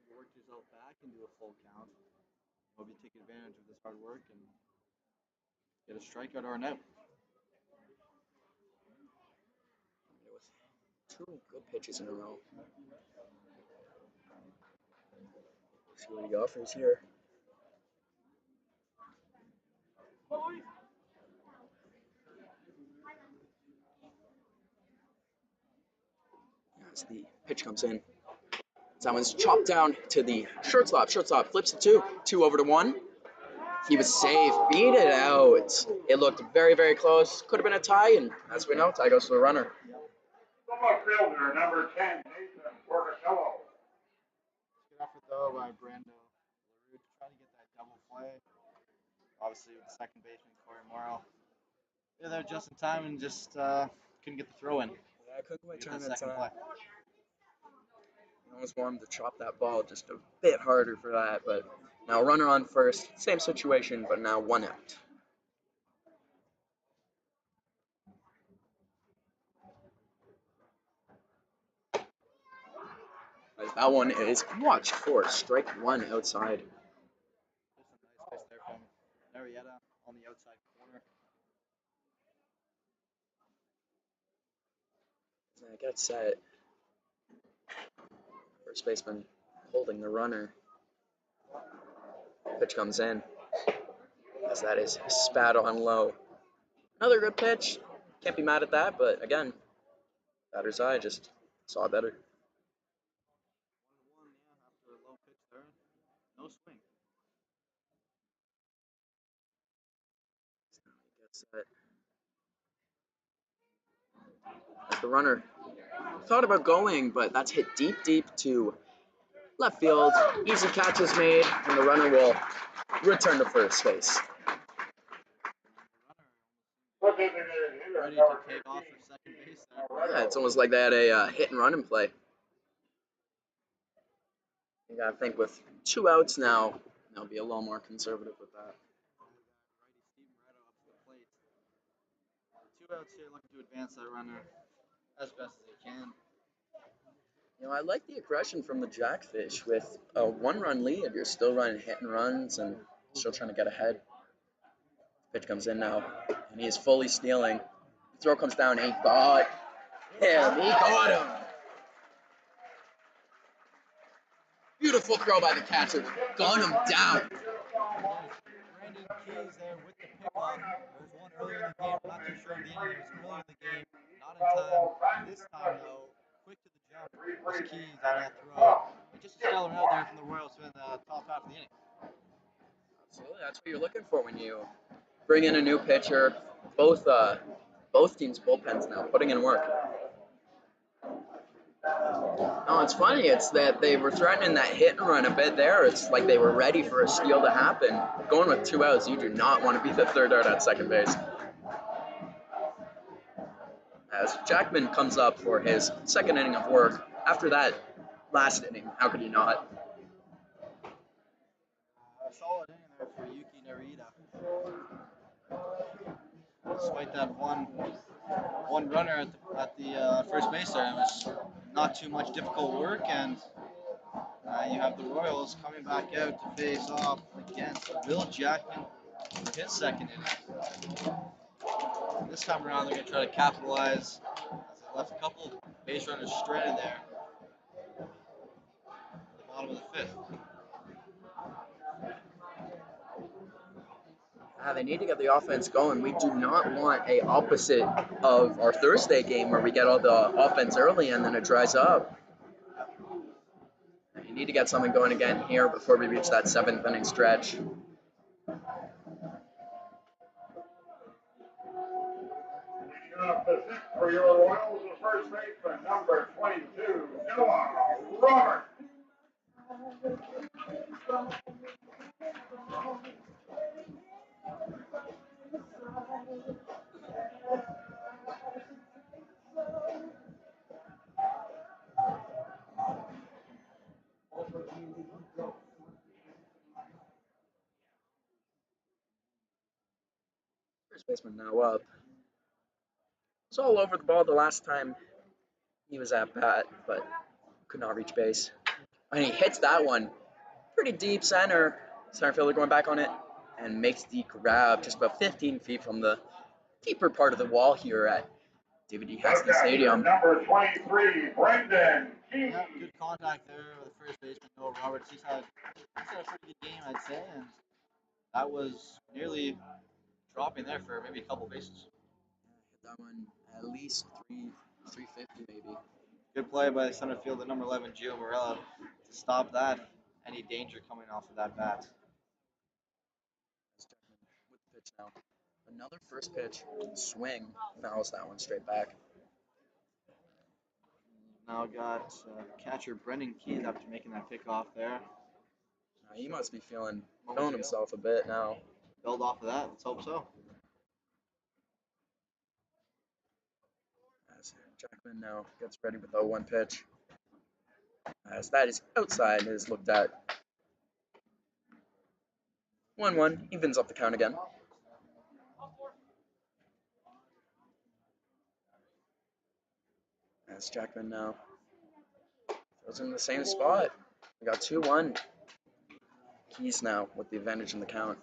you worked yourself back into a full count. Hope you take advantage of this hard work and get a strikeout or an out. With 2 good pitches in a row. See what he offers here. As the pitch comes in, that one's chopped down to the shortstop. Shortstop flips the 2 over to 1. He was safe, beat it out. It looked very, very close. Could have been a tie, and as we know, tie goes to the runner. Fielder, number 10, Nathan Borgatello. Good effort, though, by Brando LaRue to try to get that double play. Obviously, with the second baseman, Corey Morrow. They're there just in time and just couldn't get the throw in. Yeah, I couldn't quite turn that that second time. play. I almost want him to chop that ball just a bit harder for that, but now runner on first. Same situation, but now 1 out. As that one is watched for strike 1 outside. Just a nice pitch there from Marietta on the outside corner. Gets set. First baseman holding the runner. Pitch comes in. As that is spat on low. Another good pitch. Can't be mad at that, but again, batter's eye just saw it better. 1-1, yeah, after a low pitch there. No swing. Gets set. As the runner Thought about going, but that's hit deep to left field. Easy catch is made, and the runner will return to first base. Ready to take off for second base there. Yeah, it's almost like they had a hit and run in play. You gotta think with 2 outs now, they'll be a little more conservative with that. Righty Steve Moretto up to the plate. 2 outs here, looking to advance that runner as best as they can. You know, I like the aggression from the Jackfish. With a 1-run lead, you're still running hit and runs and still trying to get ahead. Pitch comes in now, and he is fully stealing. The throw comes down, and he got him. He got him. Beautiful throw by the catcher. Gun him down. Brandon Keys there with the pickoff. There was one earlier in the game. I'm not too sure of the inning. It was earlier in the game. Not in time. This time, though, quick to the jump was Keys on that throw. And just a stellar out there from the Royals in the top half of the inning. Absolutely, that's what you're looking for when you bring in a new pitcher. Both teams' bullpens now putting in work. No, it's funny. It's that they were threatening that hit and run a bit there. It's like they were ready for a steal to happen. Going with 2 outs, you do not want to be the third out at second base. As Jackman comes up for his second inning of work. After that last inning, how could you not? A solid inning there for Yuki Narita. Despite that one runner at the first base there, it was not too much difficult work, and you have the Royals coming back out to face off against Will Jackman for his second inning. This time around, they're going to try to capitalize as they left a couple base runners stranded there at the bottom of the fifth. They need to get the offense going. We do not want a opposite of our Thursday game where we get all the offense early and then it dries up. You need to get something going again here before we reach that 7th inning stretch. Off the sixth for your Royals, the first baseman, number 22, Noah Robert. First baseman now up. It's all over the ball the last time he was at bat, but could not reach base. And he hits that one pretty deep center. Center fielder going back on it and makes the grab just about 15 feet from the deeper part of the wall here at David D. Haskins Stadium. Number 23, Brendan Keys. Yeah, good contact there with the first baseman, Noah Roberts. He's had a pretty good game, I'd say, and that was nearly dropping there for maybe a couple bases. Hit that one at least 350 maybe. Good play by the center fielder, number 11, Gio Morella, to stop that. Any danger coming off of that bat. With the pitch now. Another first pitch swing. Fouls that one straight back. Now got catcher Brendan Keys after making that pickoff there. He must be feeling himself a bit now. Build off of that. Let's hope so. As Jackman now gets ready with the 0-1 pitch. As that is outside and is looked at. 1-1, evens up the count again. As Jackman now throws in the same spot. We got 2-1. Keys now with the advantage in the count.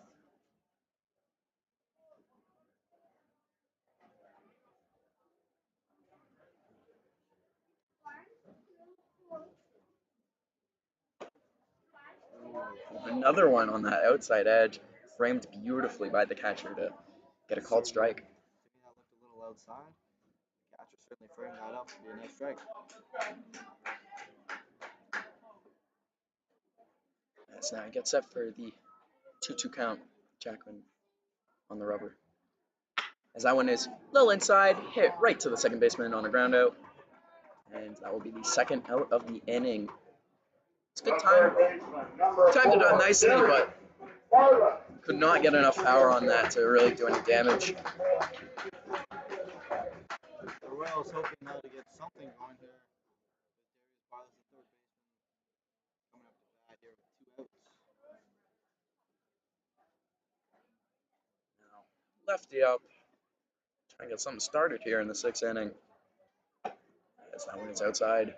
Another one on that outside edge, framed beautifully by the catcher to get a called strike. That looked a little outside. The catcher certainly framed that up to be a nice strike. As now he gets set for the 2-2 count. Jackman on the rubber. As that one is a little inside, hit right to the second baseman on a ground out. And that will be the second out of the inning. It's good time. Timed it on nicely, but could not get enough power on that to really do any damage. The Royals hoping now to get something going here. With Darius Barless, the third baseman, coming up to bat here with 2 outs. Now, lefty up. Trying to get something started here in the 6th inning. As that one is outside.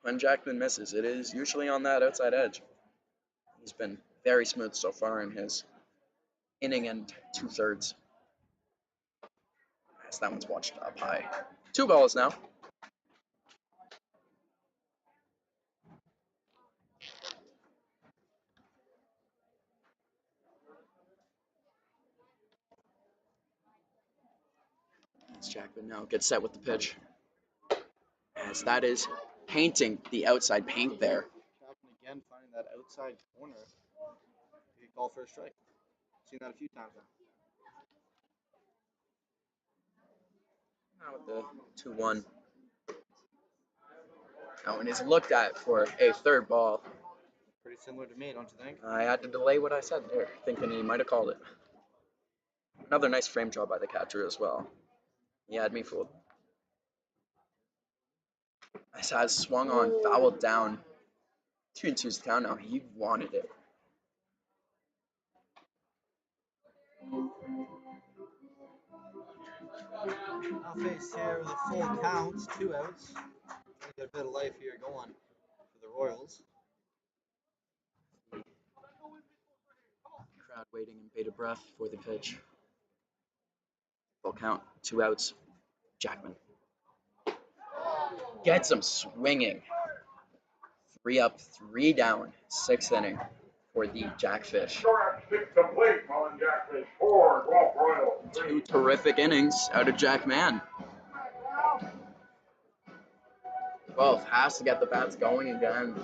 When Jackman misses, it is usually on that outside edge. He's been very smooth so far in his inning and 2/3. As that one's watched up high. 2 balls now. As Jackman now gets set with the pitch. As that is painting the outside paint there. Jackman again finding that outside corner. He called for a strike. Seen that a few times now. Now with the 2-1. That one is looked at for a 3rd ball. Pretty similar to me, don't you think? I had to delay what I said there, thinking he might have called it. Another nice frame job by the catcher as well. He had me fooled. This has swung on, fouled down. 2-2's down now. He wanted it. Now faced here with a full count, 2 outs. Got a bit of life here going for the Royals. Crowd waiting in bated breath for the pitch. Full count, 2 outs. Jackman gets him swinging. 3 up, 3 down. 6th inning for the Jackfish. Complete, Welland Jackfish 4, Guelph Royals 2 terrific innings out of Jackman. Guelph has to get the bats going again.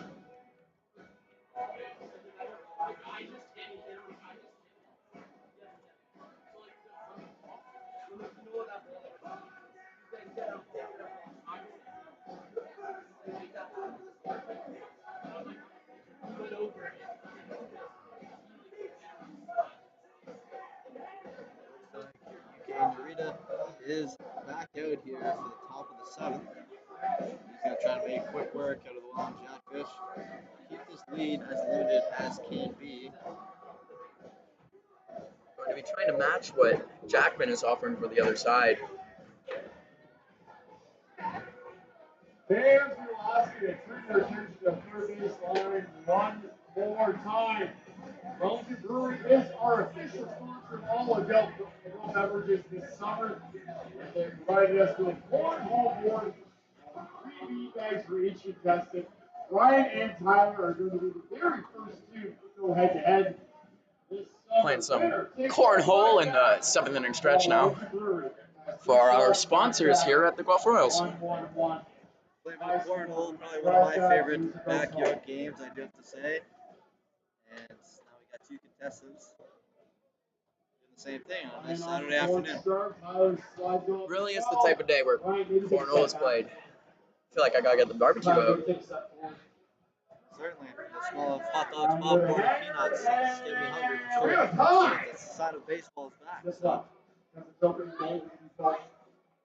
Rita is back out here for the top of the 7th. He's going to try to make quick work out of the Welland Jackfish. Keep this lead as limited as can be. Going to be trying to match what Jackman is offering for the other side. Fans, we will ask you to turn your attention to the 3rd base line one more time. Welland Brewery is our official sponsor of all adult beverages this summer. And they provided us with a cornhole board, 3 bean bags for each contestant. Ryan and Tyler are going to be the very first 2 to go head-to-head. Playing some cornhole in the 7th inning stretch now for our sponsors here at the Guelph Royals. Playing cornhole, probably one of my favorite backyard games, I do have to say. And now we got 2 contestants doing the same thing on a nice Saturday afternoon. Really is the type of day where cornhole is played. I feel like I gotta get the barbecue out. Certainly. The smell of hot dogs, popcorn, and peanuts is getting me hungry for sure. It's a sign of baseball's back. So.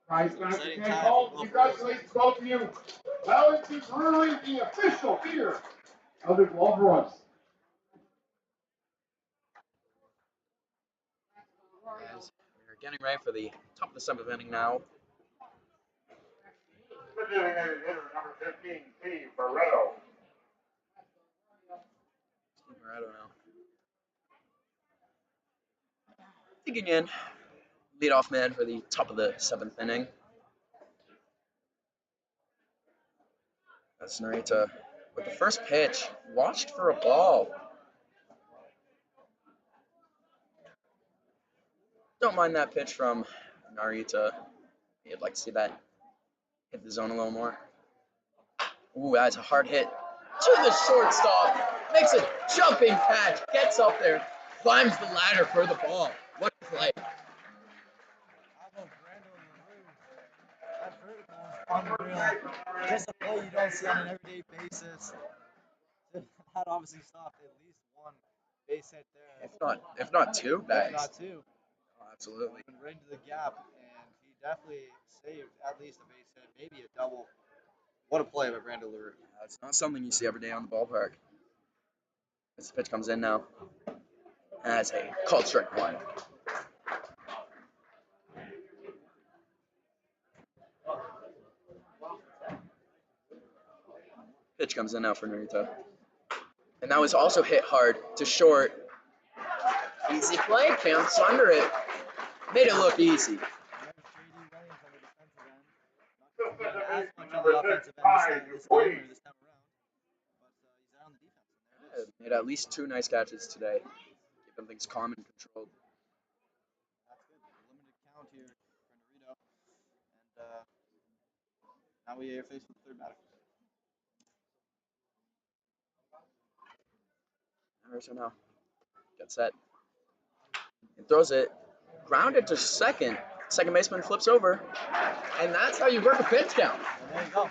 Exciting time. Congratulations, both of you. Welland Brewery, the official beer of the Guelph Royals. As we're getting ready for the top of the 7th inning now. Hitter number 15, Steve Barretto. Steve Barretto now. Digging in. Leadoff man for the top of the 7th inning. That's Narita with the first pitch. Watched for a ball. Don't mind that pitch from Narita. You'd like to see that hit the zone a little more. Ooh, that's a hard hit to the shortstop. Makes a jumping catch. Gets up there. Climbs the ladder for the ball. What a play. At first, unreal. Just a play you don't see on an everyday basis. That obviously stopped at least one base hit there. If not two bags. If not two. Oh, absolutely. Went right into the gap, and he definitely saved at least a base hit, maybe a double. What a play by Brandon LaRue. It's not something you see every day on the ballpark. This pitch comes in now as a called strike one. Pitch comes in now for Narita. And that was also hit hard to short. Easy play, counts under it. Made it look easy. As much on the offensive end this time around, but he's out on the defense. And there it is. Made at least two nice catches today, keeping things calm and controlled. That's good. Limited count here for Narita. And now we are facing the third batter. Emerson now gets set. He throws it, grounded to second. Second baseman flips over, and that's how you work a pitch count. And there you go.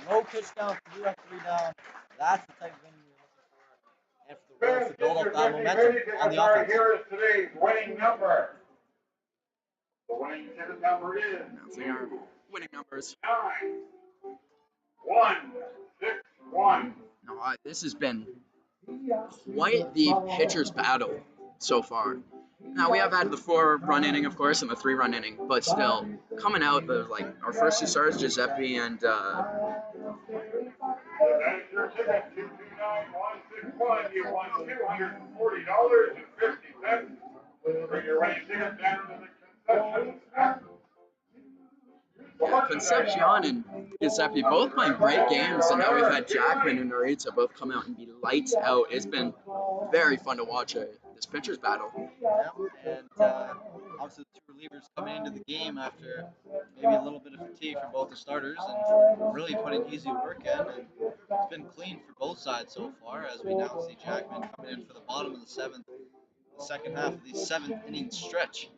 No pitch count, 3 up, 3 down. That's the type of inning you're looking for. And for the Royals to build up that momentum on the offense. Here is today's winning number. The winning ticket number is Announcing our winning numbers. 9161. Now, this has been quite the pitcher's battle so far. Now, we have had the 4-run inning, of course, and the 3-run inning, but still, coming out, our first two stars, Giuseppe and That is your ticket, 229161. You won $240.50. Bring your winning ticket down to the concession. Concepcion and Giuseppe both playing great games, and now we've had Jackman and Narita both come out and be lights out. It's been very fun to watch this pitcher's battle. Yeah, and obviously the two relievers coming into the game after maybe a little bit of fatigue from both the starters and really putting easy work in. And it's been clean for both sides so far, as we now see Jackman coming in for the bottom of the seventh, the second half of the 7th inning stretch.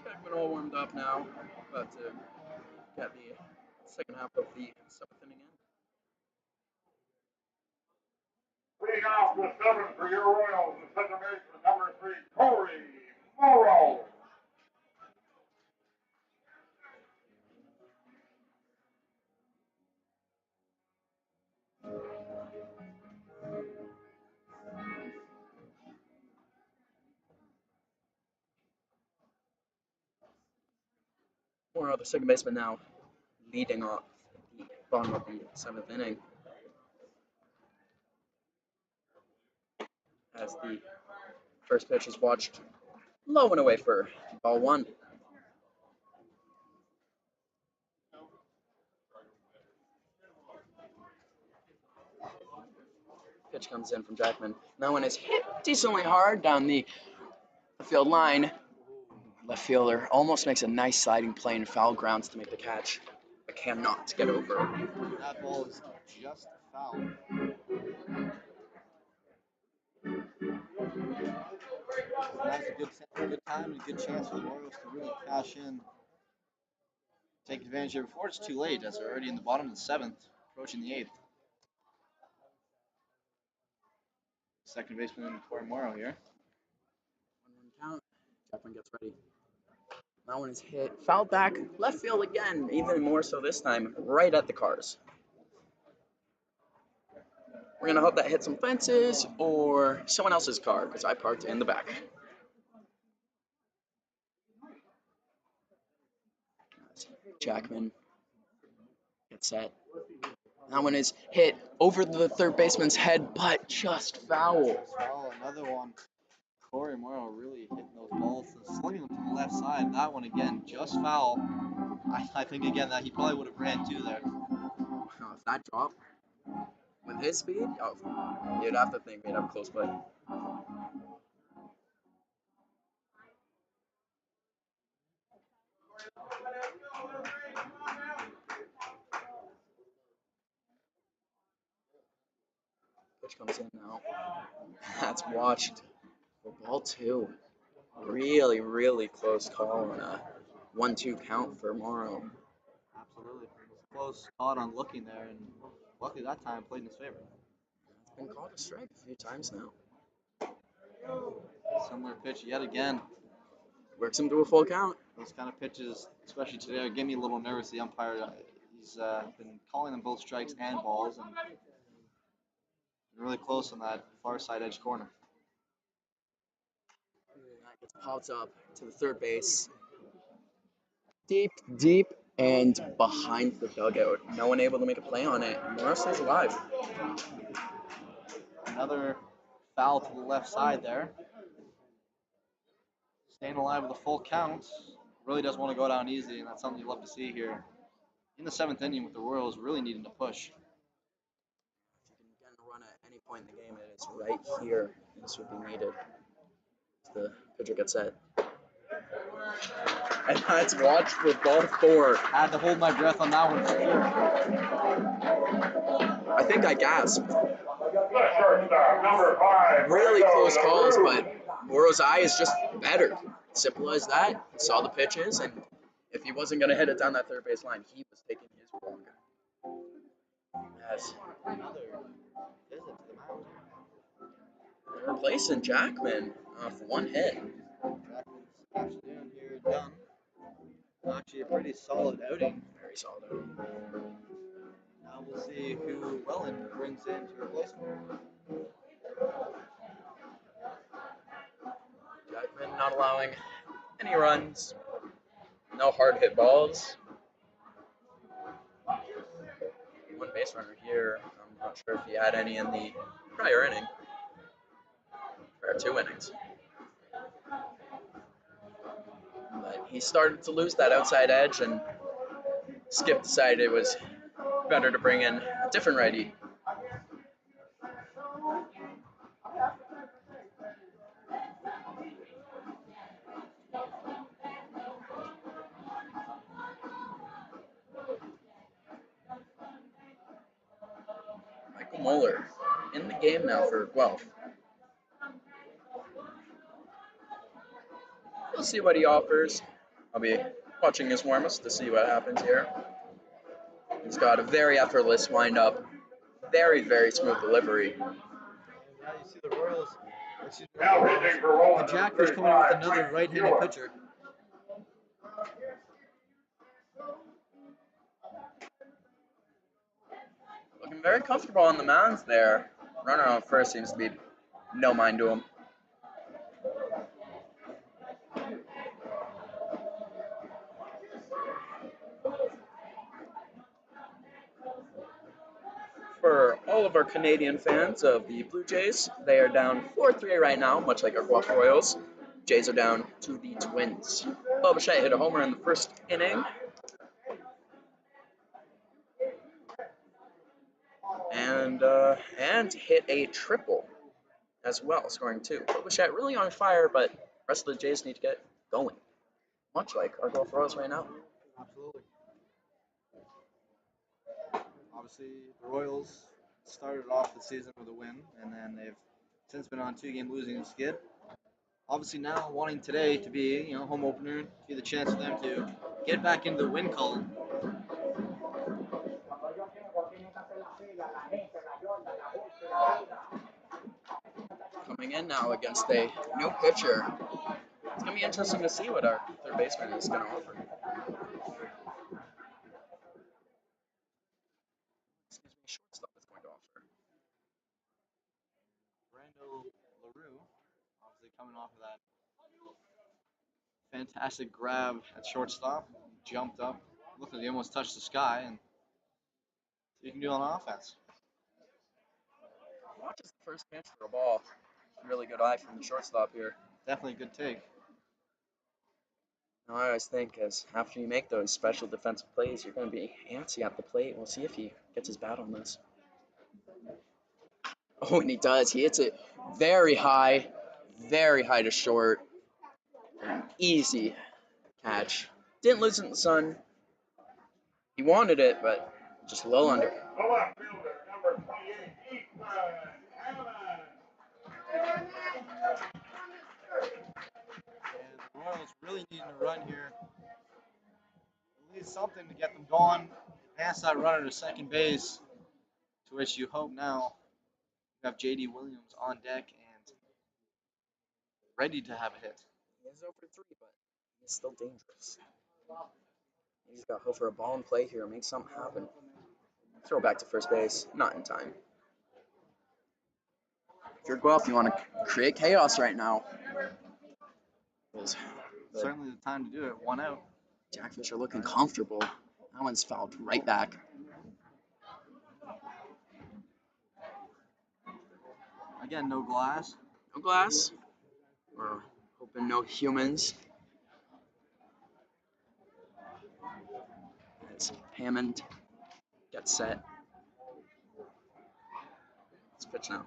Jackman all warmed up now, about to get the second half of the 7th inning in. Leading off the 7th for your Royals, the second baseman, number 3, Corey Morrow. Morrow, the second baseman, now leading off the bottom of the 7th inning. As the first pitch is watched low and away for ball 1. Pitch comes in from Jackman. That one is hit decently hard down the field line. Left fielder almost makes a nice sliding play in foul grounds to make the catch, but cannot get over. That ball is just foul. That's a good time and a good chance for the Royals to really cash in, take advantage here before it's too late, as they're already in the bottom of the 7th, approaching the 8th. Second baseman Corey Morrow here. 1-1 count. Jackman gets ready. That one is hit. Foul back, left field again, even more so this time, right at the cars. We're going to hope that hits some fences or someone else's car, because I parked in the back. Jackman gets set. That one is hit over the third baseman's head, but just foul. Foul, another one. Corey Morrow really hitting those balls, slugging them to the left side. That one again, just foul. I think again that he probably would have ran 2 there. If that drop With his speed, oh, you'd have to think we'd have close play. Pitch comes in now. That's watched for ball two. Really, really close call on a 1-2 count for Morrow. Absolutely. It was close, caught on looking there, and luckily that time played in his favor. It's been called a strike a few times now. Similar pitch yet again. Works him to a full count. Those kind of pitches, especially today, are getting me a little nervous. The umpire, he's been calling them both strikes and balls, and really close on that far side edge corner. That gets popped up to the third base. Deep, deep, and behind the dugout. No one able to make a play on it. Morrow stays alive. Another foul to the left side there. Staying alive with a full count. Really does want to go down easy, and that's something you love to see here. In the seventh inning with the Royals really needing to push. If you can get a run at any point in the game, it is right here. This would be needed. The pitcher gets set. And that's watched for ball four. I had to hold my breath on that one for sure. I think I gasped. Really close calls, but Morrow's eye is just better. Simple as that. He saw the pitches, and if he wasn't going to hit it down that third base line, he was taking his walk. Yes. Another visit to the mound. They're replacing Jackman for one hit. Jackman's afternoon here done. Actually a pretty solid outing. Very solid outing. Now we'll see who Welland brings in to replace him. Jackman not allowing any runs, no hard hit balls. One base runner here. I'm not sure if he had any in the prior inning. Or 2 innings. But he started to lose that outside edge, and Skip decided it was better to bring in a different righty. Michael Moeller in the game now for Guelph. We'll see what he offers. I'll be watching his warm-ups to see what happens here. He's got a very effortless windup, very, very smooth delivery. Now you see the Royals, the Jackfish coming in with another right-handed pitcher. Looking very comfortable on the mounds there. Runner on first seems to be no mind to him. For all of our Canadian fans of the Blue Jays, they are down 4-3 right now, much like our Guelph Royals. Jays are down to the Twins. Bichette hit a homer in the first inning. And hit a triple as well, scoring 2. Bichette really on fire, but the rest of the Jays need to get going, much like our Guelph Royals right now. Absolutely. Obviously, the Royals started off the season with a win, and then they've since been on 2-game losing skid. Obviously, now wanting today to be, home opener, to be the chance for them to get back into the win column. Coming in now against a new pitcher. It's going to be interesting to see what our third baseman is going to offer. Shortstop is going to offer. Brando LaRue, obviously coming off of that fantastic grab at shortstop, jumped up, looked like he almost touched the sky, and you can do on offense. Watches the first pitch for a ball. Really good eye from the shortstop here. Definitely a good take. Now, I always think as after you make those special defensive plays, you're going to be antsy at the plate. We'll see if he gets his bat on this. Oh, and he does. He hits it very high to short. An easy catch. Didn't lose it in the sun. He wanted it, but just a little under. The left fielder, number 28, Hammond. And the Royals really needing a run here. At least something to get them going. Pass that runner to second base, to which you hope now you have J.D. Williams on deck and ready to have a hit. He is over 3, but he's still dangerous. He's got to hope for a ball in play here, make something happen. Throw back to first base, not in time. If you're Guelph, you want to create chaos right now. Certainly the time to do it. 1 out. Jackfish are looking comfortable. That one's fouled right back. Again, no glass. No glass. We're hoping no humans. As Hammond gets set. Let's pitch now.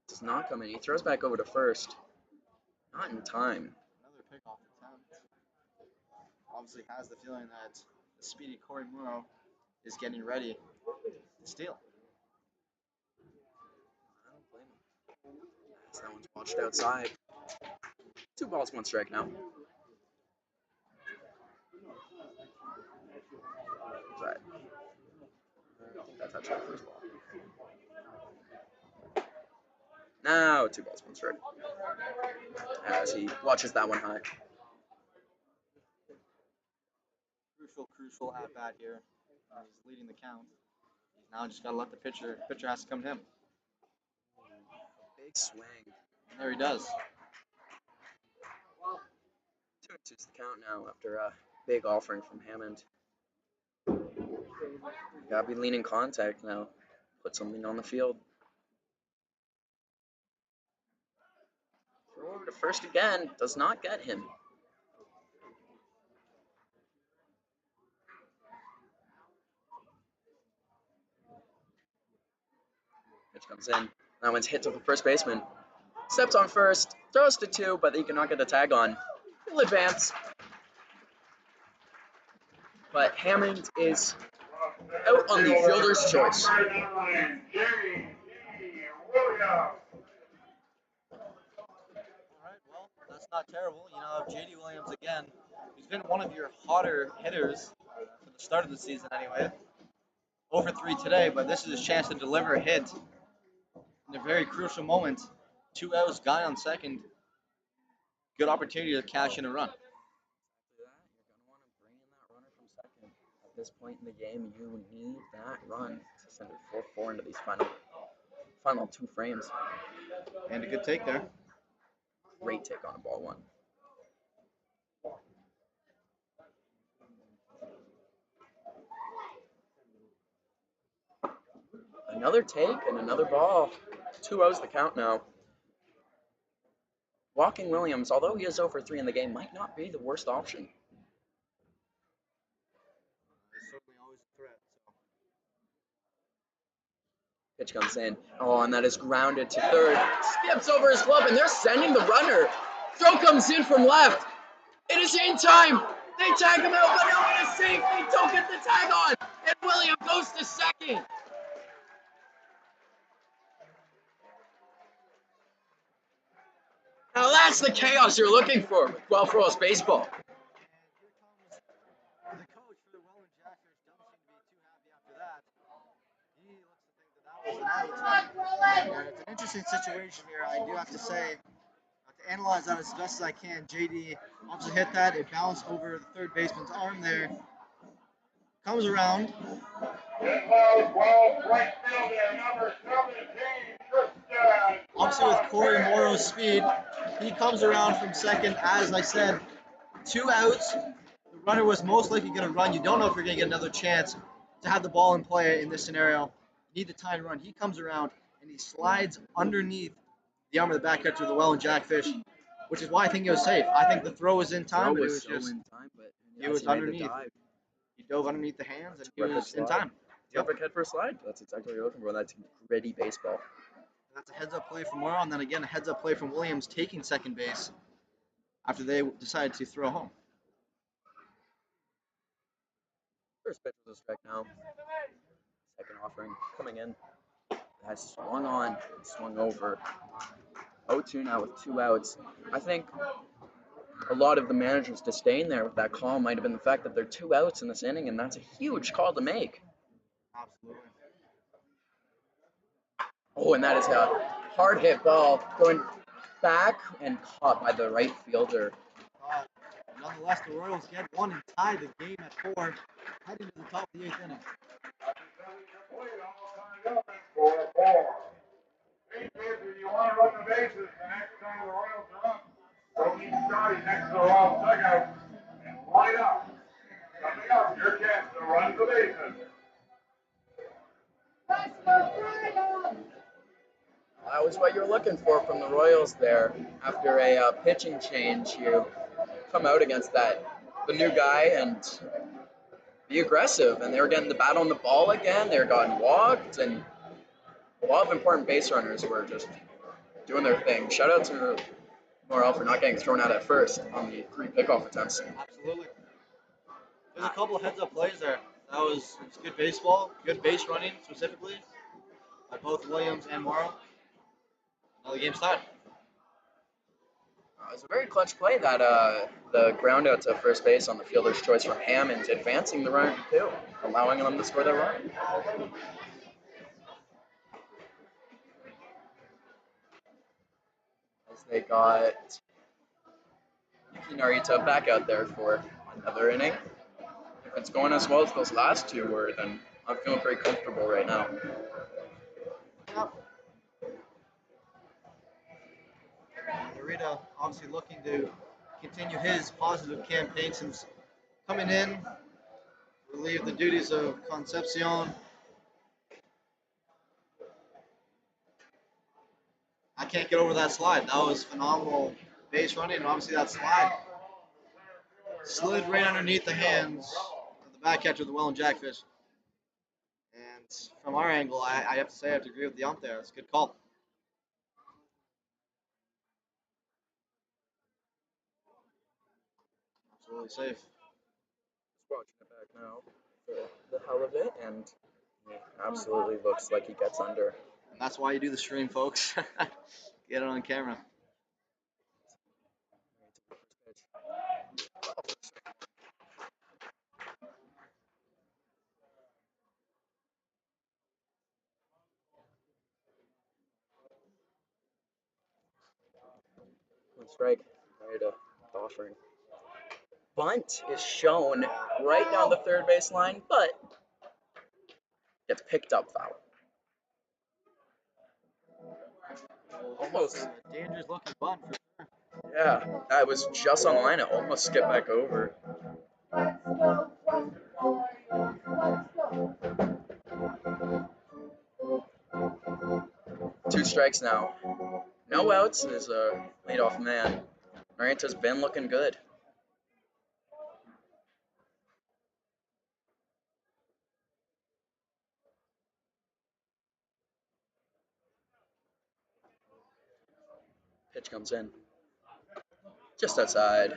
Does not come in. He throws back over to first. Not in time. Another pickoff attempt. Obviously has the feeling that the speedy Corey Morrow is getting ready to steal. I don't blame him. As that one's watched outside. 2 balls, 1 strike now. Right. I think that's actually the first ball. Now 2 balls, 1 strike. As he watches that one high. Crucial at bat here. He's leading the count. He's now just got to let the pitcher has to come to him. Big swing. And there he does. 2-2's the count now after a big offering from Hammond. Gotta be leaning contact now. Put something on the field. Throw over to first again. Does not get him. Pitch comes in. That one's hit to the first baseman. Steps on first. Throws to 2, but he cannot get the tag on. He'll advance. But Hammond is out on the fielder's choice. Alright, Well, that's not terrible. You know, J.D. Williams again, he's been one of your hotter hitters for the start of the season anyway. Over 3 today, but this is his chance to deliver a hit in a very crucial moment. 2 outs, guy on second. Good opportunity to cash in a run. After that, you're going to want to bring in that runner from second. At this point in the game, you need that run to send it 4-4 into these final 2 frames. And a good take there. Great take on a ball 1. Another take and another ball. 2-0's the count now. Walking Williams, although he is over 3 in the game, might not be the worst option. He's certainly always a threat. Pitch comes in. Oh, and that is grounded to third. Skips over his glove, and they're sending the runner. Throw comes in from left. It is in time. They tag him out, but no, it is safe. They don't get the tag on. And William goes to second. Now that's the chaos you're looking for with Guelph Royals baseball. And here comes the coach for the Welland Jackfish. Doesn't seem to be too happy after that. He looks to think that was an out. And it's an interesting situation here. I do have to say, to analyze that as best as I can, JD obviously hit that. It bounced over the third baseman's arm there. Comes around. Obviously with Corey Morrow's speed, he comes around from second. As I said, 2 outs. The runner was most likely going to run. You don't know if you're going to get another chance to have the ball in play in this scenario. You need the time to run. He comes around and he slides underneath the arm of the back catcher of the Welland Jackfish, which is why I think he was safe. I think the throw was in time, but it was just in time, but he was underneath. He dove underneath the hands and he was in time. Perfect head first slide. That's exactly what you're looking for. That's gritty baseball. That's a heads-up play from Morrow, and then again a heads-up play from Williams taking second base after they decided to throw home. First pitch was a strike now. Second offering coming in. Has swung on, swung over. 0-2 now with 2 outs. I think a lot of the manager's disdain there with that call might have been the fact that there are 2 outs in this inning, and that's a huge call to make. Absolutely. Oh, and that is a hard hit ball going back and caught by the right fielder. Nonetheless, the Royals get one and tie the game at 4, heading to the top of the 8th inning. If you want to run the bases the next time the Royals are up, go meet Scotty next to the Royals dugout and line up. Coming up, your chance to run the bases. That was what you were looking for from the Royals there. After a pitching change, you come out against the new guy and be aggressive. And they were getting the bat on the ball again. They were getting walked, and a lot of important base runners were just doing their thing. Shout out to Morrell for not getting thrown out at first on the 3 pickoff attempts. Absolutely. There's a couple of heads-up plays there. It's good baseball, good base running specifically by both Williams and Morrow. Now the game's tied. It was a very clutch play that the ground out to first base on the fielder's choice from Hammond, advancing the runner to 2, allowing them to score their run. As they got Yuki Narita back out there for another inning. If it's going as well as those last 2 were, then I'm feeling pretty comfortable right now. Yep. Narita obviously looking to continue his positive campaign since coming in, relieve the duties of Concepcion. I can't get over that slide. That was phenomenal base running, and obviously that slide slid right underneath the hands of the back catcher of the Welland Jackfish. And from our angle, I have to say I have to agree with the ump there. It's a good call. Absolutely safe. Just watching it back now for the hell of it, and he absolutely looks like he gets under. And that's why you do the stream, folks. Get it on camera. One strike, right to Doerfler. Bunt is shown right down the third base line, but gets picked up foul. Almost a dangerous looking bunt for sure. Yeah, I was just on the line. It almost skipped back over. Two strikes now. No outs is a leadoff man. Narita's been looking good. Pitch comes in. Just outside.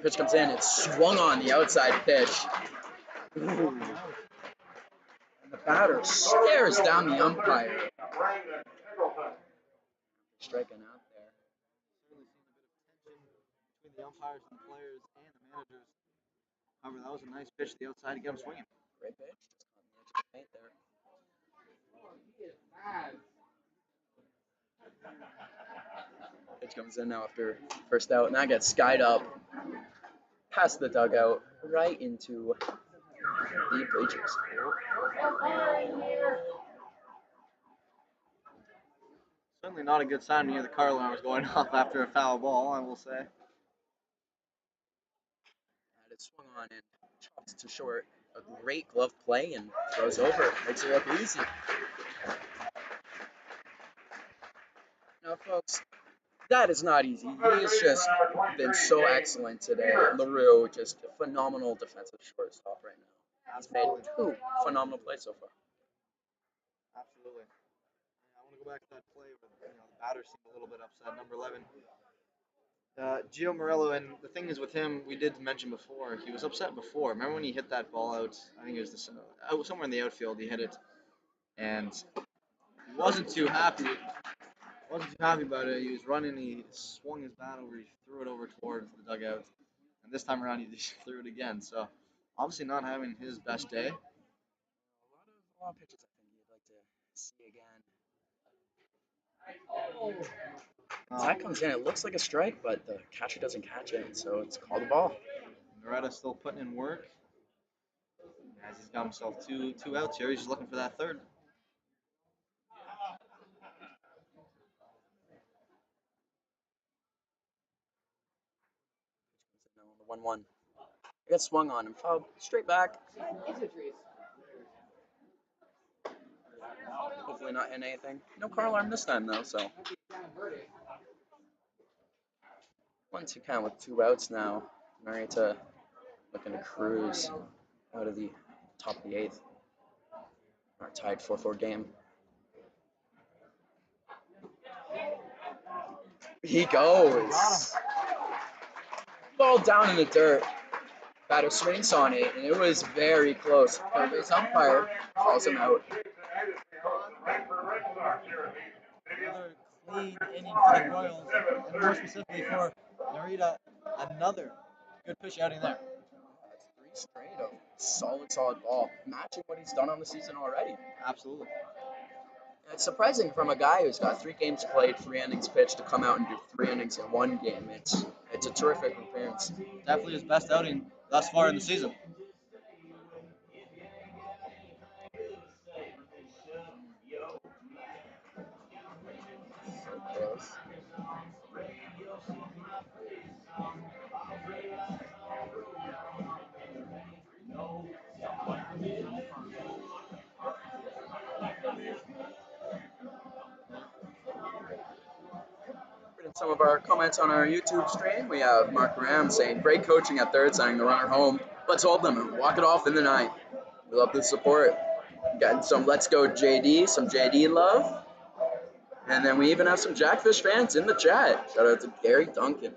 Pitch comes in. It's swung on the outside pitch. Ooh. And the batter stares down the umpire. Striking out there. Certainly seen a bit of tension between the umpires and the players and the managers. However, that was a nice pitch to the outside to get him swinging. Great pitch. Just caught in the edge of the paint there. Pitch comes in now after first out, and that gets skied up past the dugout right into the bleachers. Certainly not a good sign to hear the car alarm was going off after a foul ball, I will say. And it swung on and chopped to short. a great glove play and throws over. Makes it look easy. Now, folks, that is not easy. He has just been so excellent today. LaRue, just a phenomenal defensive shortstop right now. He's made 2 phenomenal plays so far. Absolutely. I want to go back to that play where the batter seemed a little bit upset. Number 11, Gio Morello, and the thing is with him, we did mention before, he was upset before. Remember when he hit that ball out? I think it was somewhere in the outfield. He hit it, and he wasn't too happy. Wasn't too happy about it. He was running. He swung his bat over. He threw it over towards the dugout, and this time around he just threw it again. So obviously not having his best day. A lot of pitches I think you'd like to see again. That comes in. It looks like a strike, but the catcher doesn't catch it, so it's called a ball. Noretta still putting in work. As he's got himself two outs here, he's just looking for that third. The 1-1. He got swung on and fouled straight back. Hopefully not in anything. No car alarm this time though, so. 1-2 count with 2 outs now. Marietta looking to cruise out of the top of the 8th. Our tied 4-4 game. He goes. Ball down in the dirt. Batter swings on it, and it was very close. Third base umpire calls him out. Another clean inning for the Royals, and more specifically for Narita, another good pitch outing there. That's 3 straight of solid ball, matching what he's done on the season already. Absolutely. It's surprising from a guy who's got 3 games played, 3 innings pitched, to come out and do 3 innings in 1 game. It's a terrific appearance. Definitely his best outing thus far in the season. So close. Some of our comments on our YouTube stream. We have Mark Ram saying, great coaching at third, sending the runner home. Let's hold them and walk it off in the ninth. We love the support. Getting some Let's Go JD, some JD love. And then we even have some Jackfish fans in the chat. Shout out to Gary Duncan,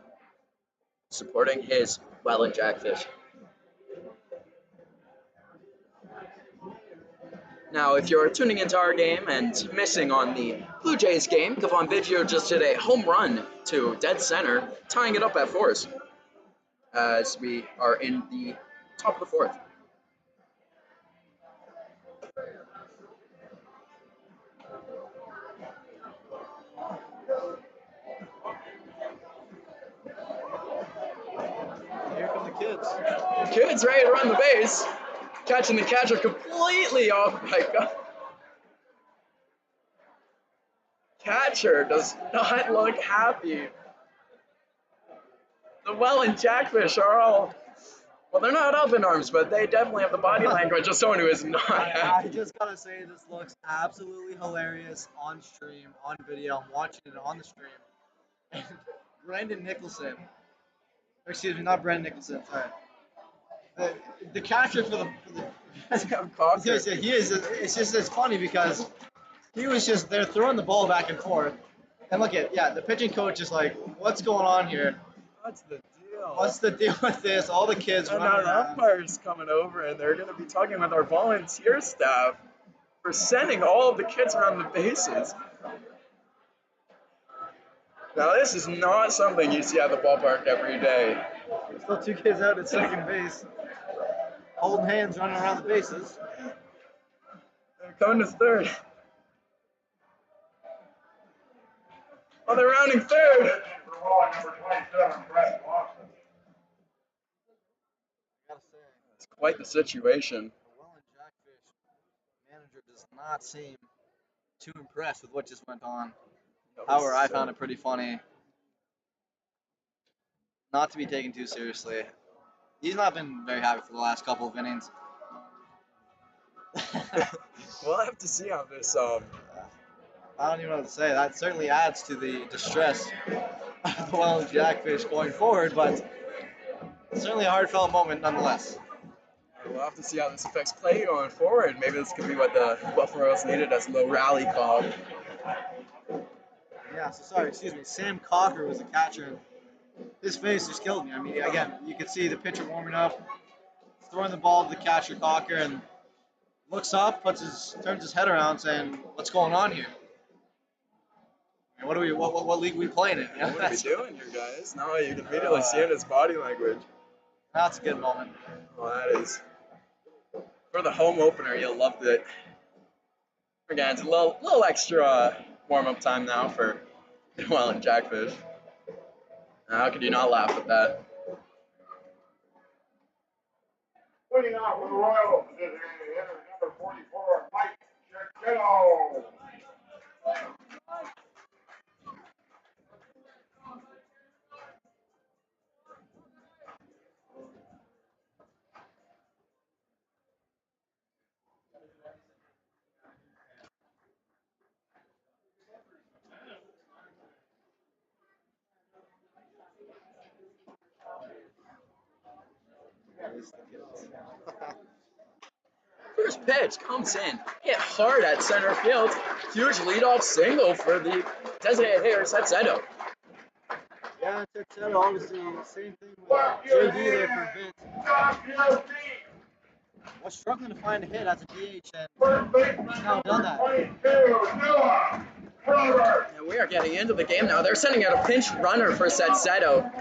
supporting his Welland Jackfish. Now, if you're tuning into our game and missing on the Blue Jays game, Kevon Biggio just hit a home run to dead center, tying it up at 4s as we are in the top of the 4th. Here come the kids. The kid's ready to run the base, catching the catcher completely off by God. Catcher does not look happy. The Welland Jackfish are all, well, they're not up in arms, but they definitely have the body language of someone who is not happy. I just gotta say, this looks absolutely hilarious on stream, on video. I'm watching it on the stream. And Brandon Nicholson, or excuse me, not Brandon Nicholson, sorry. The catcher for the he is. It's funny because he was just there throwing the ball back and forth. And look at, the pitching coach is like, what's going on here? What's the deal? What's the deal with this? All the kids And running our around. umpire's coming over, and they're going to be talking with our volunteer staff for sending all of the kids around the bases. Now, this is not something you see at the ballpark every day. There's still 2 kids out at second base, holding hands, running around the bases. They're coming to third. Oh, they're rounding third. It's quite the situation. The Welland Jackfish manager does not seem too impressed with what just went on. However, I found it pretty funny. Not to be taken too seriously. He's not been very happy for the last couple of innings. We'll have to see how this I don't even know what to say. That certainly adds to the distress of the Welland Jackfish going forward, but certainly a heartfelt moment nonetheless. we'll have to see how this affects play going forward. Maybe this could be what the Guelph Royals needed as a low rally call. Yeah, so sorry, excuse me. Sam Cocker was the catcher. His face just killed me. I mean, again, you could see the pitcher warming up, throwing the ball to the catcher Cocker, and looks up, turns his head around, saying, "What's going on here? I mean, what league are we playing in?" What are we doing here, guys? No, you can immediately see it in his body language. That's a good moment. Well, that is. For the home opener, you'll love it. Again, it's a little extra warm-up time now for Welland Jackfish. How could you not laugh at that? Leading off for the Royals is hitter number 44, Mike Chiquito. First pitch comes in, hit hard at center field. Huge leadoff single for the designated hitter, Setzeto. Yeah, Texedo, obviously, same thing with JD there for Vince. Was struggling to find a hit as a DH, and he's now done that. And we are getting into the game now. They're sending out a pinch runner for Setzeto.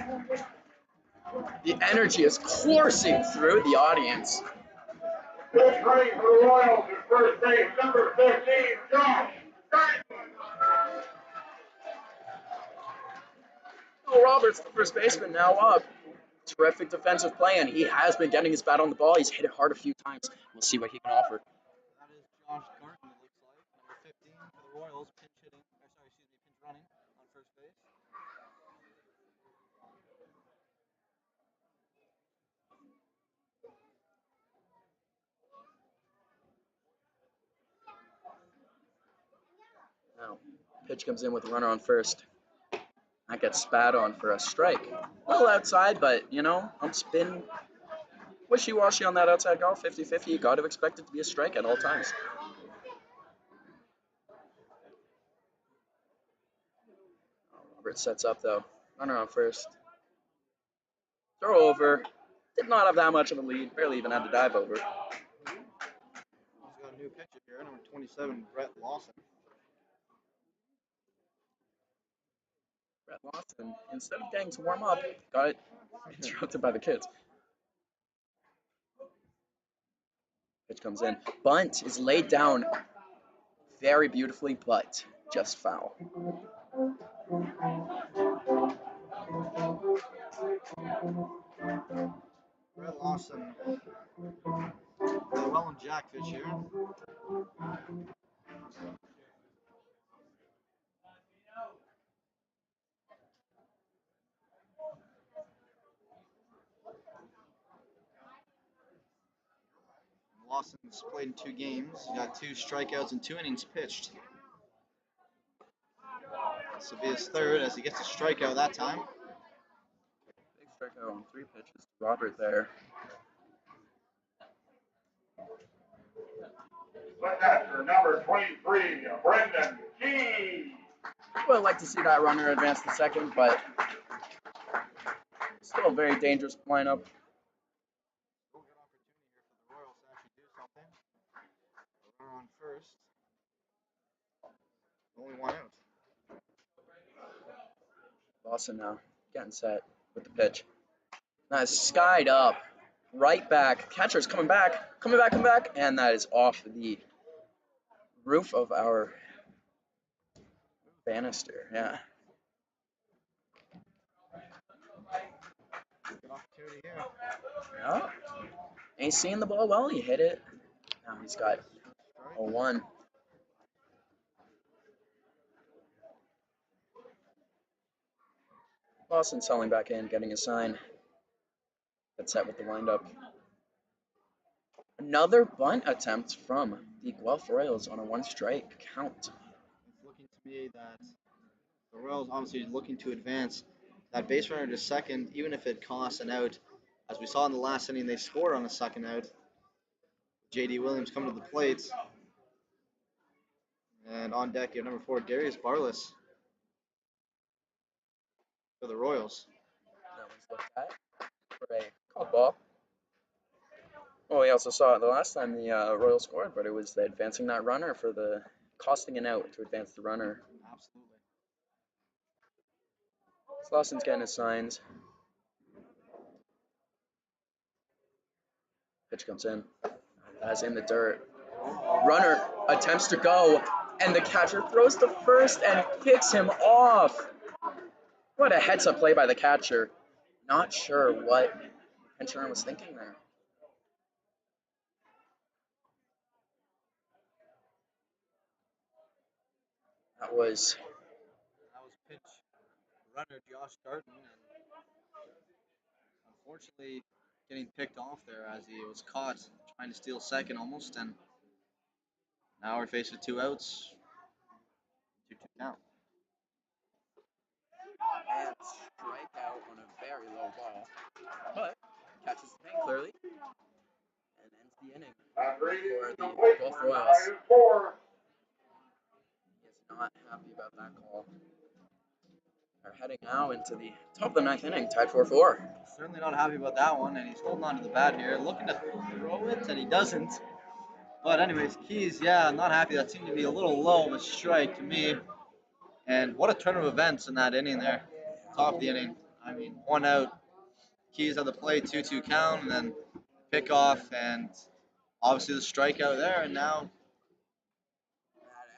The energy is coursing through the audience. Pitch running for the Royals at first base, number 15, Josh. Will Roberts, the first baseman, now up. Terrific defensive play, and he has been getting his bat on the ball. He's hit it hard a few times. We'll see what he can offer. That is Josh Garton, it looks like. Number 15 for the Royals, pinch running on first base. Now, pitch comes in with a runner on first. That gets spat on for a strike. A little outside, but, you know, I'm spin wishy-washy on that outside golf, 50-50. You got to expect it to be a strike at all times. Robert sets up, though. Runner on first. Throw over. Did not have that much of a lead. Barely even had to dive over. He's got a new pitcher here, number 27, Brett Lawson. Brett Lawson, instead of getting to warm up, got interrupted by the kids. Pitch comes in. Bunt is laid down very beautifully, but just foul. Brett Lawson, the Welland Jackfish here. Lawson's played in 2 games. He got 2 strikeouts and 2 innings pitched. This will be his third as he gets a strikeout that time. Big strikeout on 3 pitches to Robert there. But after number 23, Brendan Key. I would like to see that runner advance to second, but still a very dangerous lineup. Still good opportunity here for the Royals to actually do something. Runner on first. Only 1 out. Lawson now getting set with the pitch. Nice, skied up, right back. Catcher's coming back, and that is off the roof of our banister. Yeah. Good opportunity here. Yeah. Ain't seeing the ball well. He hit it. Now he's got a 1. Lawson selling back in, getting a sign. Get set with the windup. Another bunt attempt from the Guelph Royals on a one-strike count. It's looking to me that the Royals obviously looking to advance that base runner to second, even if it costs an out. As we saw in the last inning, they scored on a second out. J.D. Williams coming to the plate. And on deck, you have number 4, Darius Barless for the Royals. That one's looked at for a called ball. Well, we also saw it the last time the Royals scored, but it was advancing that runner for the costing an out to advance the runner. Absolutely. Slauson's getting his signs. Pitch comes in. That's in the dirt. Runner attempts to go, and the catcher throws to first and picks him off. What a heads-up play by the catcher. Not sure what the pinch runner was thinking there. That was pitch runner Josh Darton, and unfortunately getting picked off there as he was caught trying to steal second almost, and now we're faced with 2 outs. 2-2 count. and strikeout on a very low ball, but catches the thing clearly and ends the inning for the Guelph Royals. He is not happy about that call. They're heading now into the top of the 9th inning, tied 4-4. Certainly not happy about that one, and he's holding on to the bat here, looking to throw it, and he doesn't. But anyways, Keys, yeah, not happy. That seemed to be a little low of a strike to me. And what a turn of events in that inning there. Top of the inning. I mean, 1 out. Keys at the plate, 2-2 count, and then pickoff, and obviously the strikeout there, and now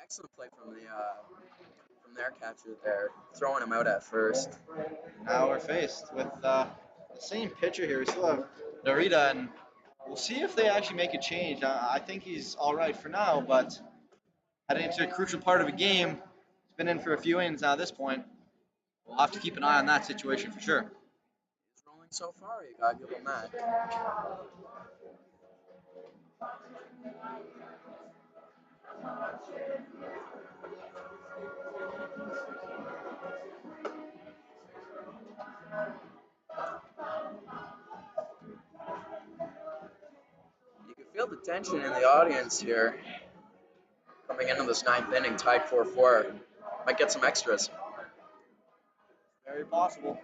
Excellent play from their catcher there, throwing him out at first. now we're faced with the same pitcher here. We still have Narita, and we'll see if they actually make a change. I think he's all right for now, but heading into a crucial part of a game, he's been in for a few innings now at this point. We'll have to keep an eye on that situation for sure. He's rolling so far, you gotta give him that. You can feel the tension in the audience here. Coming into this 9th inning, tied 4-4. Might get some extras. Very possible.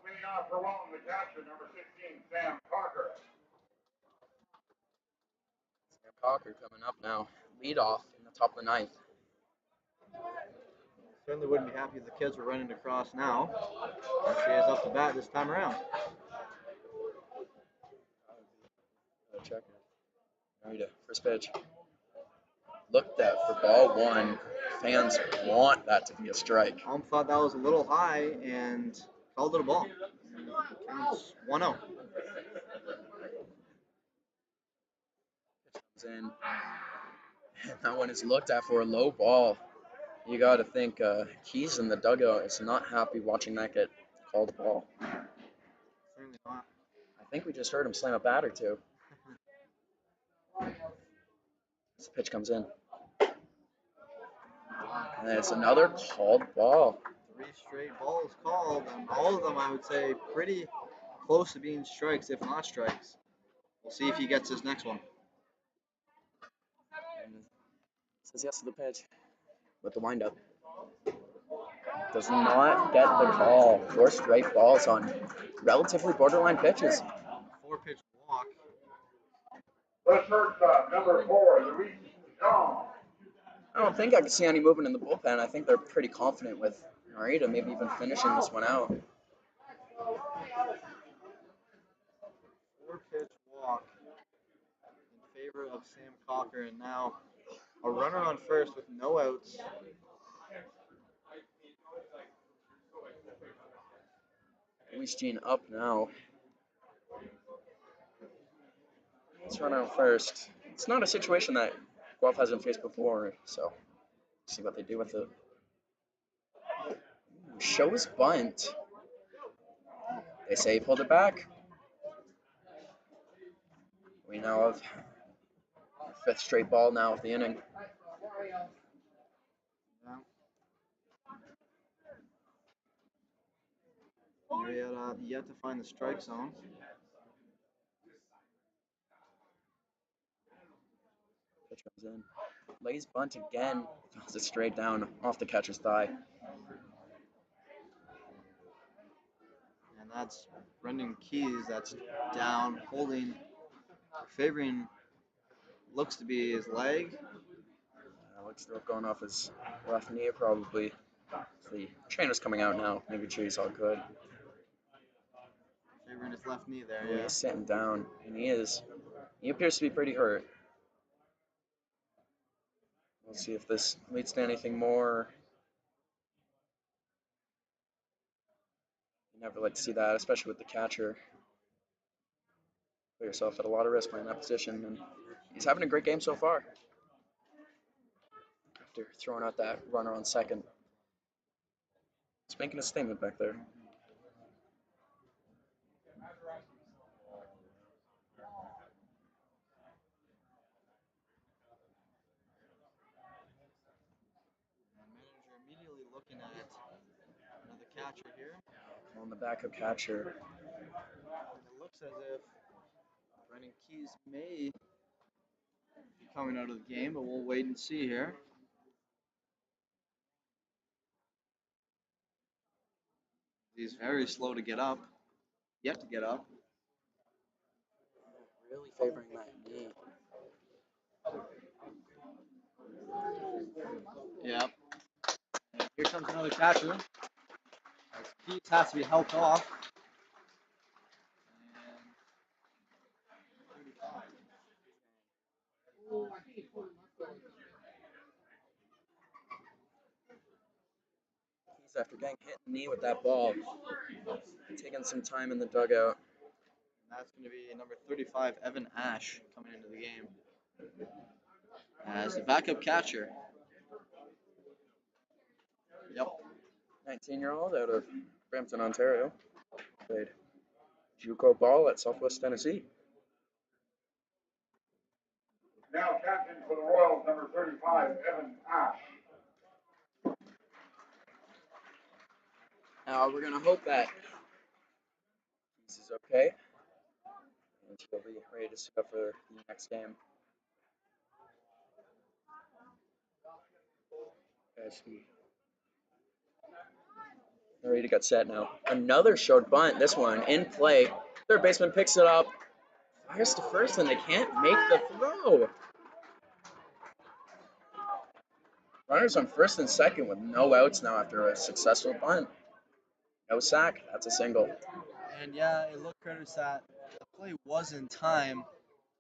Cleaning off for Welland Jackfish, number 16, Sam Parker. Sam Cocker coming up now. Lead off in the top of the 9th. Certainly wouldn't be happy if the kids were running across now. As he is up to bat this time around. Checker. Narita, first pitch. Looked at for ball 1. Fans want that to be a strike. Thought that was a little high and called it a ball. Counts 1-0. Pitch comes in. And that one is looked at for a low ball. You got to think Keys in the dugout is not happy watching that get called a ball. Certainly not. I think we just heard him slam a bat or two. This pitch comes in. And it's another called ball. 3 straight balls called, and all of them, I would say, pretty close to being strikes, if not strikes. We'll see if he gets his next one. And says yes to the pitch with the windup. Does not get the call. 4 straight balls on relatively borderline pitches. 4-pitch walk. The shortstop, number 4, Luis Jean. I don't think I can see any movement in the bullpen. I think they're pretty confident with Narita maybe even finishing this one out. 4-pitch walk in favor of Sam Cocker, and now a runner on first with no outs. Luis Jean up now. Let's run out first. It's not a situation that Guelph hasn't faced before, so see what they do with it. Shows bunt. They say he pulled it back. We now have fifth straight ball now of the inning. Yeah. Marietta yet to find the strike zone. Pitch comes in. Lays bunt again. Throws it straight down off the catcher's thigh. And that's Brendan Keys that's down, holding, favoring, looks to be his leg. Looks to have gone off his left knee probably. The trainer's coming out now, making sure he's all good. Favoring his left knee there, Yeah. yeah. He's sitting down, and he appears to be pretty hurt. We'll see if this leads to anything more. You never like to see that, especially with the catcher. Put yourself at a lot of risk playing that position, and he's having a great game so far. After throwing out that runner on second. He's making a statement back there. And manager immediately looking at another catcher here. On the backup catcher. And it looks as if Brendan Keys may be coming out of the game, but we'll wait and see here. He's very slow to get up. Yet to get up. Really favoring that knee. Yep. And here comes another catcher. As Keys has to be helped off. He's after getting hit in the knee with that ball. Taking some time in the dugout. That's going to be number 35, Evan Ash, coming into the game as the backup catcher. Yep. 19-year-old out of Brampton, Ontario. Played JUCO ball at Southwest Tennessee. Now captain for the Royals, number 35, Evan Ash. Now we're going to hope that this is okay. And he'll be ready to suit up for the next game. As he ready to get set now. Another short bunt. This one in play. Third baseman picks it up. Fires to first, and they can't make the throw. Runners on first and second with no outs now after a successful bunt. No sack. That's a single. And yeah, it looked credits that the play was in time.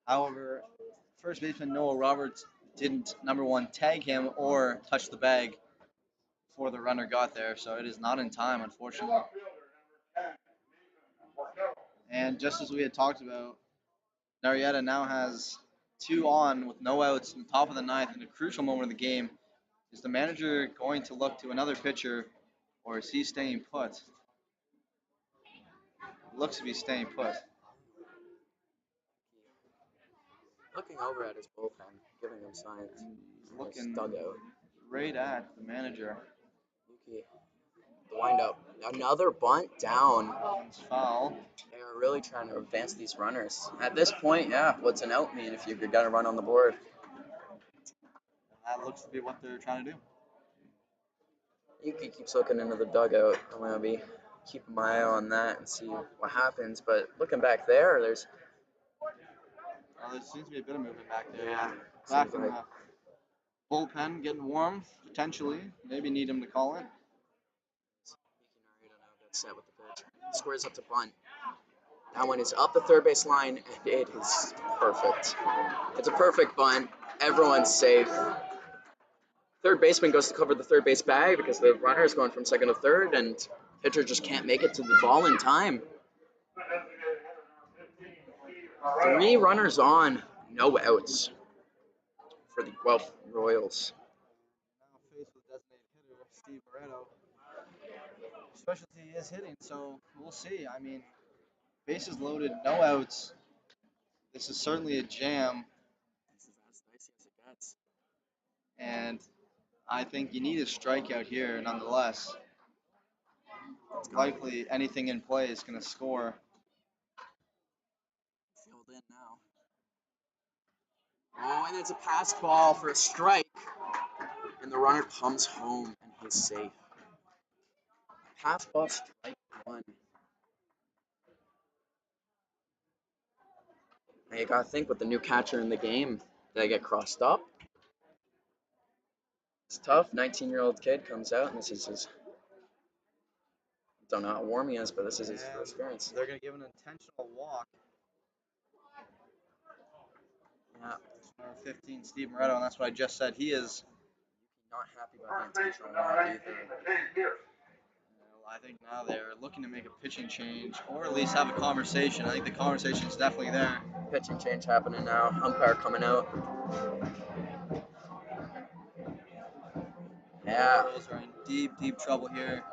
However, first baseman Noah Roberts didn't, number one, tag him or touch the bag before the runner got there. So it is not in time, unfortunately. And just as we had talked about, Marietta now has 2 on with no outs in the top of the ninth in a crucial moment of the game. Is the manager going to look to another pitcher, or is he staying put? Looks to be staying put. Looking over at his bullpen, giving him signs. He's looking dugout. right at the manager. Yuki. The windup. Another bunt down. It's foul. They are really trying to advance these runners. At this point, yeah, what's an out mean if you've got to run on the board? That looks to be what they're trying to do. Yuki keeps looking into the dugout. I'm going to be keeping my eye on that and see what happens. But looking back there, There seems to be a bit of movement back there. Yeah, Back seems in like- the bullpen, getting warm, potentially. Maybe need him to call in. set with the pitch. Squares up to bunt. That one is up the third base line, and it is perfect. It's a perfect bunt. Everyone's safe. Third baseman goes to cover the third base bag because the runner is going from second to third, and Pitcher just can't make it to the ball in time. 3 runners on, no outs for the Guelph Royals. Now faced with designated hitter Steve Moretto. Specialty is hitting, so we'll see. I mean, bases loaded, no outs. This is certainly a jam. This is as dicey as it gets. And I think you need a strikeout here nonetheless. Likely anything in play is going to score. Filled in now. Oh, and it's a pass ball for a strike. And the runner comes home and he's safe. Pass ball, strike 1. Now you gotta think with the new catcher in the game, they get crossed up. It's tough. 19-year-old kid comes out and this is his. I don't know how warm he is, but this is his first experience. They're going to give an intentional walk. Yeah. Number 15, Steve Moretto, and that's what I just said. He is not happy about the intentional walk either. I think now they're looking to make a pitching change or at least have a conversation. I think the conversation is definitely there. Pitching change happening now. Umpire coming out. Yeah. The Royals are in deep, deep trouble here.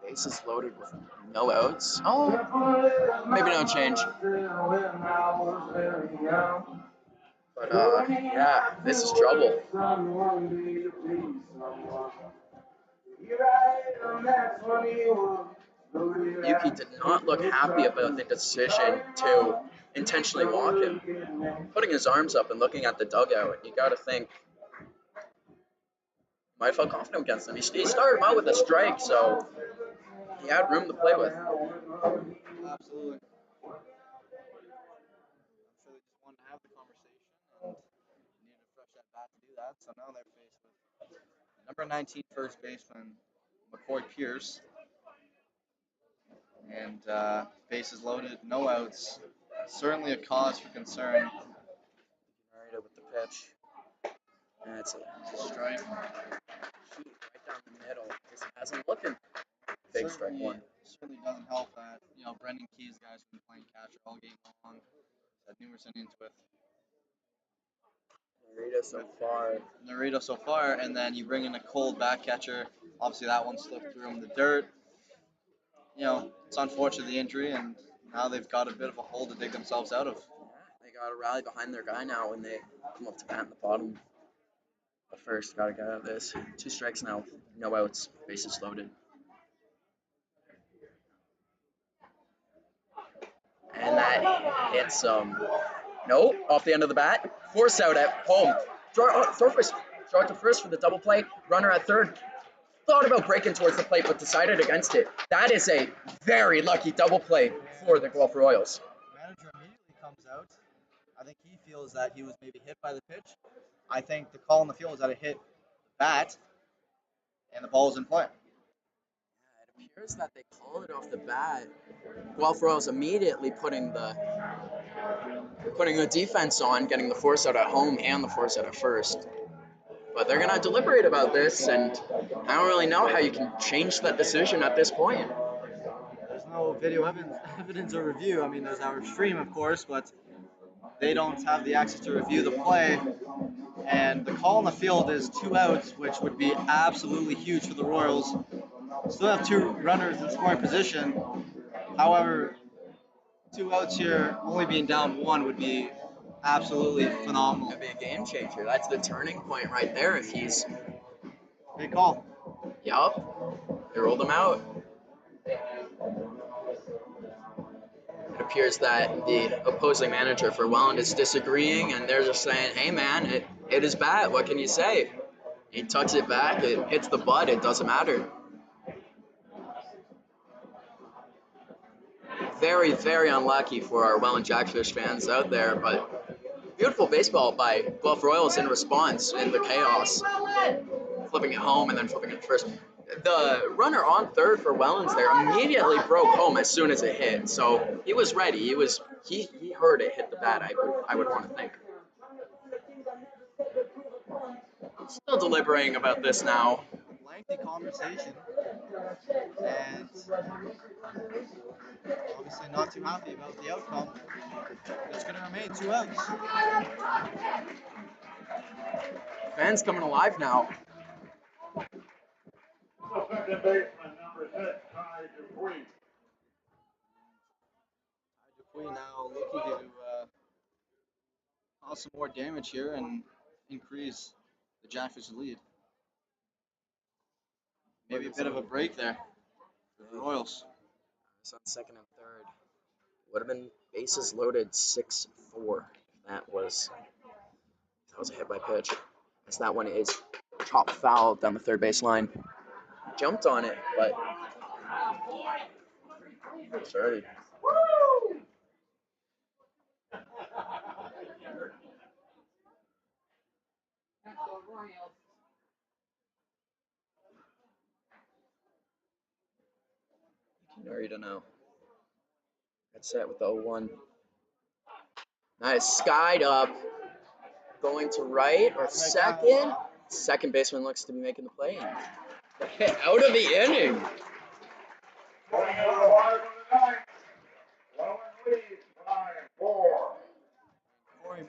Bases loaded with no outs. Oh, maybe no change. But yeah, this is trouble. Yuki did not look happy about the decision to intentionally walk him. Putting his arms up and looking at the dugout, you got to think, might have felt confident against him. He started him out with a strike, so he had room to play with. Absolutely. I'm sure they just wanted to have the conversation and needed a fresh at bat to do that. So now they're faced with number 19 first baseman McCoy Pierce. And bases loaded, no outs. Certainly a cause for concern. Narita with the pitch. And it's a strike. Shoot, right down the middle. Just has him looking. Big strike 1. Certainly doesn't help that, Brendan Key's guys have been playing catcher all game long. Had numerous innings with Narita so far, and then you bring in a cold back catcher. Obviously that one slipped through him in the dirt. It's unfortunate the injury, and now they've got a bit of a hole to dig themselves out of. Yeah, they got to rally behind their guy now when they come up to bat in the bottom. But first, got to get out of this. 2 strikes now, no outs, bases loaded. And that hits no, off the end of the bat. Force out at home. Throw first. Throw it to first for the double play. Runner at third. Thought about breaking towards the plate, but decided against it. That is a very lucky double play for the Guelph Royals. Manager immediately comes out. I think he feels that he was maybe hit by the pitch. I think the call on the field is that it hit the bat, and the ball is in play. Yeah, it appears that they called it off the bat. Guelph Royals immediately putting the defense on, getting the force out at home and the force out at first. But they're going to deliberate about this, and I don't really know how you can change that decision at this point. There's no video evidence or review. I mean, there's our stream, of course, but they don't have the access to review the play. And the call on the field is 2 outs, which would be absolutely huge for the Royals. Still have 2 runners in scoring position. However, 2 outs here, only being down 1 would be absolutely phenomenal. It'd be a game changer. That's the turning point right there. If he's big call. Yup. They rolled him out. It appears that the opposing manager for Welland is disagreeing, and they're just saying, hey man, it is bad. What can you say? He tucks it back, it hits the butt, it doesn't matter. Very, very unlucky for our Welland Jackfish fans out there, but beautiful baseball by Guelph Royals in response in the chaos. Flipping it home and then flipping it first. The runner on third for Welland's there immediately broke home as soon as it hit, so he was ready. He heard it hit the bat, I would want to think. Still deliberating about this now. Lengthy conversation, and Obviously not too happy about the outcome. It's going to remain 2 outs. Fans coming alive now. Second baseman, number 6, Ty Dupuy. Dupuy now looking to cause some more damage here and increase the Jackfish lead. Maybe a bit of a break there for the Royals. It's on second and third. Would have been bases loaded 6-4. That was a hit by pitch. As that one is chopped foul down the third base line. Jumped on it, but sorry. Narita now. That's set with the 0-1. Nice, skied up. Going to right or second. Second baseman looks to be making the play. The hit out of the inning. Corey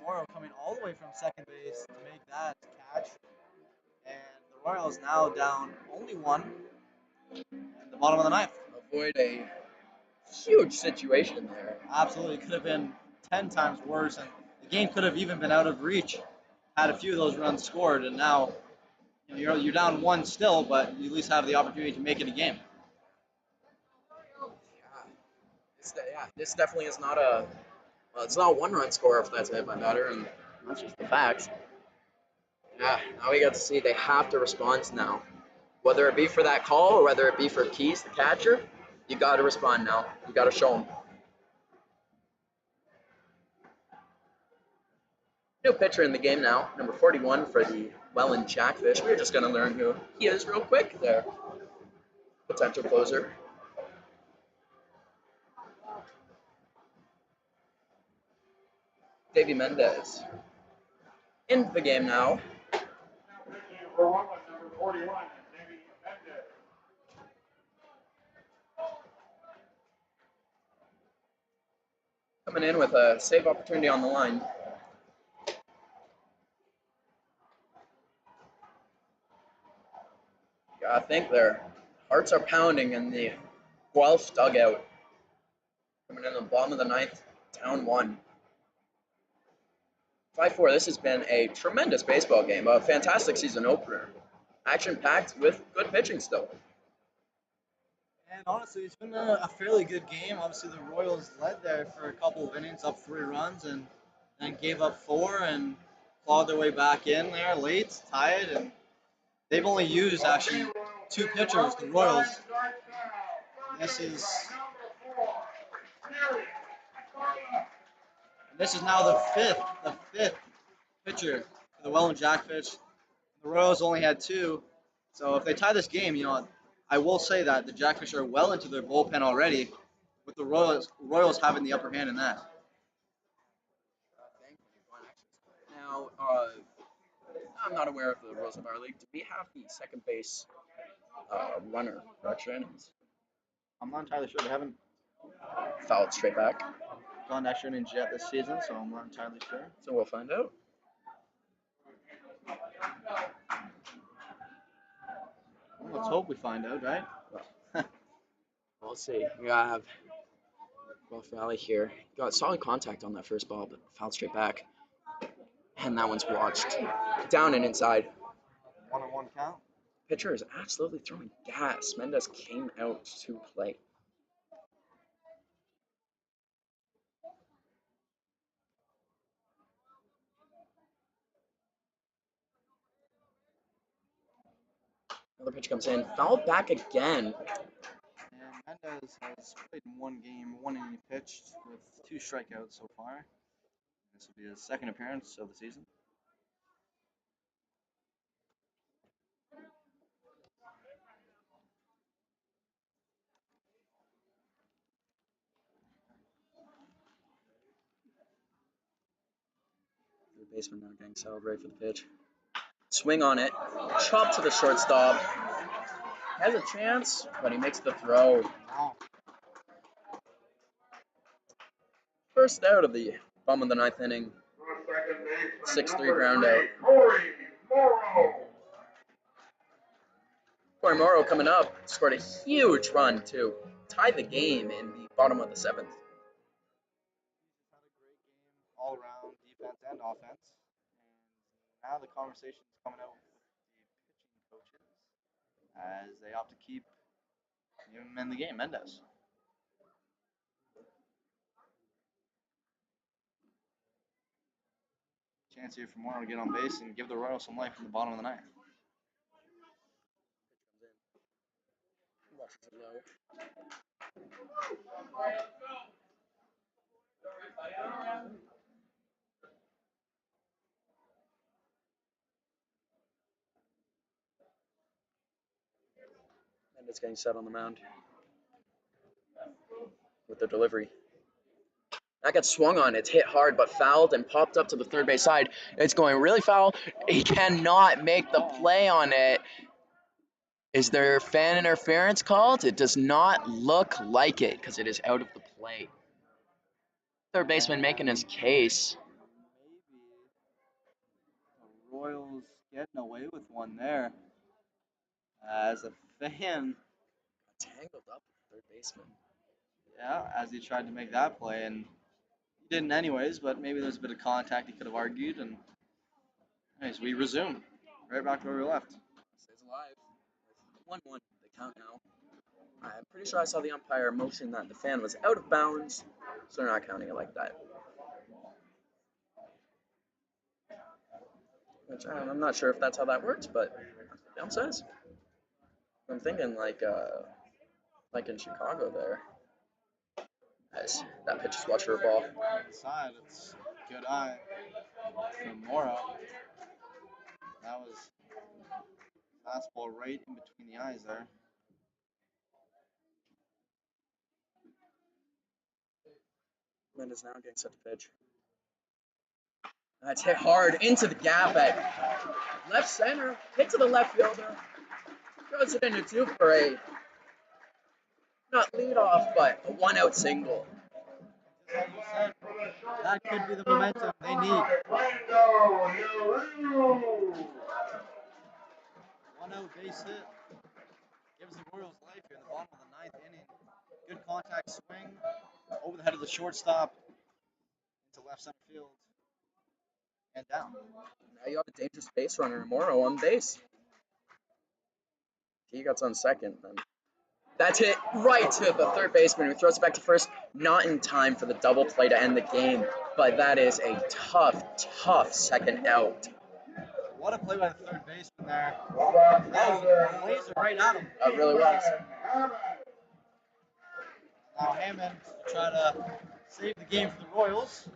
Morrow coming all the way from second base to make that catch. And the Royals now down only 1 in the bottom of the ninth. Avoid a huge situation there. Absolutely, could have been 10 times worse, and the game could have even been out of reach had a few of those runs scored. And now you're down 1 still, but you at least have the opportunity to make it a game. This definitely is not a. Well, it's not a 1-run score if that's hit by batter, and that's just the facts. Yeah, now we got to see they have to respond now. Whether it be for that call or whether it be for Keys, the catcher, you got to respond now. You got to show them. New pitcher in the game now, number 41 for the Welland Jackfish. We're just going to learn who he is real quick there. Potential closer. Davey Mendez in the game now. For Welland, number 41, Davey Mendez. Coming in with a save opportunity on the line. I think their hearts are pounding in the Guelph dugout. Coming in the bottom of the ninth, down 1. 5-4. This has been a tremendous baseball game. A fantastic season opener. Action-packed with good pitching still. And honestly, it's been a fairly good game. Obviously, the Royals led there for a couple of innings, up 3 runs, and then gave up 4 and clawed their way back in there late, tied, and they've only used actually 2 pitchers, the Royals. This is now the fifth pitcher for the Welland Jackfish. The Royals only had 2, so if they tie this game, I will say that the Jackfish are well into their bullpen already, with the Royals having the upper hand in that. Now, I'm not aware of the rules of our league. Do we have the second base runner for extra innings? I'm not entirely sure. They haven't Fouled straight back. gone extra innings yet this season, so I'm not entirely sure. So we'll find out. Well, let's hope we find out, right? We'll see. We have Guelph Valley here. Got solid contact on that first ball, but fouled straight back. And that one's watched down and inside. 1-on-1 count. Pitcher is absolutely throwing gas. Mendez came out to play. Another pitch comes in. Fouled back again. And Mendez has played in 1 game, 1 inning pitched with 2 strikeouts so far. This will be his second appearance of the season. The baseman now getting settled, ready for the pitch. Swing on it. Chop to the shortstop. has a chance, but he makes the throw. First out of the bottom of the ninth inning. 6-3 ground out. Corey Morrow coming up, scored a huge run to tie the game in the bottom of the seventh. Had a great game all around, defense and offense. And now the conversation is coming out with the pitching coaches as they opt to keep him in the game, Mendez. Chance here for Morrow to get on base and give the Royals some life from the bottom of the ninth. Watches it low. And it's getting set on the mound with the delivery. That gets swung on. It's hit hard, but fouled and popped up to the third base side. It's going really foul. He cannot make the play on it. Is there fan interference called? It does not look like it because it is out of the play. Third baseman making his case. Maybe the Royals getting away with one there as a fan. Tangled up with the third baseman. Yeah, as he tried to make that play, and he didn't anyways, but maybe there's a bit of contact he could have argued, and anyways, we resume right back to where we left. Stays alive. 1-1, the count now. I'm pretty sure I saw the umpire motion that the fan was out of bounds, so they're not counting it like that. Which I'm not sure if that's how that works, but the ump says. I'm thinking like in Chicago there. As that pitch is watch for a ball. Inside, it's a good eye from Morrow. That was fastball right in between the eyes there. Mendes now getting set to pitch. That's hit hard into the gap at left center. Hit to the left fielder. Throws it into two for a not lead off, but a 1-out single. As you said, that could be the momentum they need. 1-out base hit gives the Royals life here in the bottom of the ninth inning. Good contact swing over the head of the shortstop into left center field and down. Now you have a dangerous base runner, Morrow on base. He gets on second, then that's hit right to the third baseman, who throws it back to first. Not in time for the double play to end the game, but that is a tough second out. What a play by the third baseman there. That was a laser right at him. That really was. Now Hammond to try to save the game for the Royals.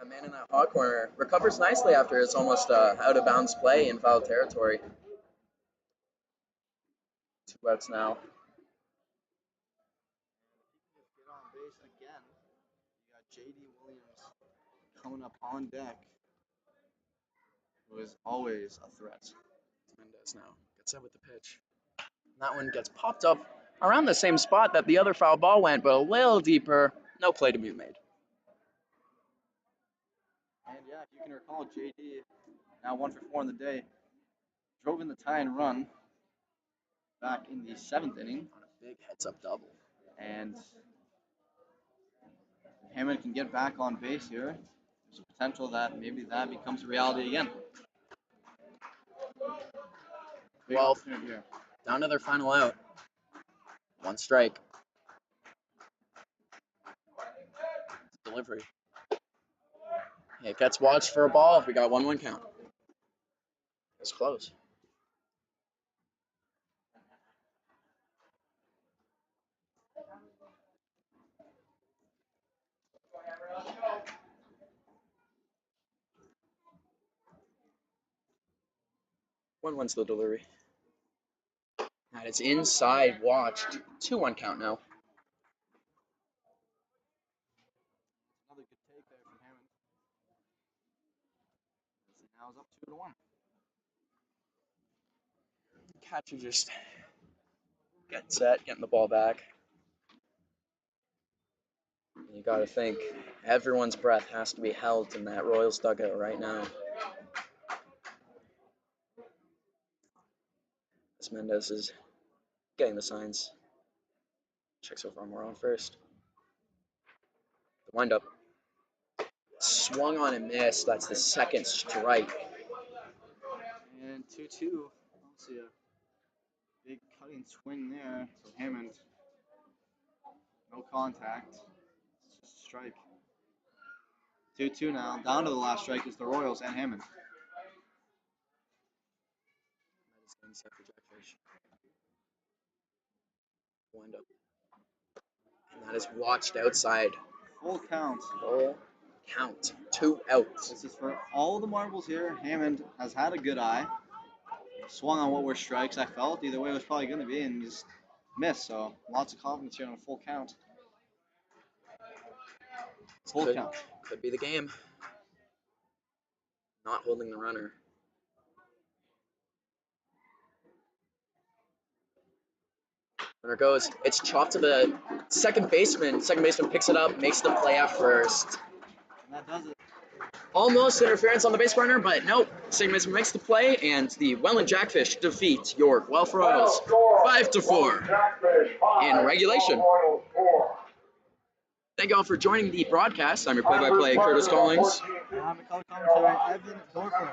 A man in that hot corner recovers nicely after his almost out of bounds play in foul territory. 2 outs now. Get on base again. You got J.D. Williams coming up on deck, who is always a threat. Mendez now gets set with the pitch. That one gets popped up around the same spot that the other foul ball went, but a little deeper. No play to be made. And yeah, if you can recall, J.D. now 1 for 4 in the day, drove in the tie-in run back in the 7th inning. On a big heads-up double. And Hammond can get back on base here. There's a potential that maybe that becomes a reality again. Well, down to their final out. 1 strike. Delivery. It gets watched for a ball. We got 1-1 count. It's close. One's the delivery. And it's inside, watched. 2-1 count now. Another good take there from Hammond. Now it's up 2-1. Catcher just Getting set, getting the ball back. You got to think everyone's breath has to be held in that Royals dugout right now. As Mendez is getting the signs. Checks over on Moron first. The windup. Swung on and missed. That's the second strike. And 2-2. Obviously a big cutting swing there. So Hammond, no contact. It's just a strike. 2-2 now. Down to the last strike is the Royals and Hammond. That is set for Jackfish. Windup. And that is watched outside. Full count. Full count. 2 outs. This is for all the marbles here. Hammond has had a good eye. Swung on what were strikes, I felt. Either way it was probably going to be, and just missed. So lots of confidence here on a full count. Full count. Could be the game. Not holding the runner. Runner goes. It's chopped to the second baseman. Second baseman picks it up, makes the play at first. And that does it. Almost interference on the base runner, but nope. Second baseman makes the play, and the Welland Jackfish defeat your Guelph Royals 5-4 in regulation. Thank you all for joining the broadcast. I'm your play-by-play, Curtis Collings. And I'm a color commentary, Evan Doerfler.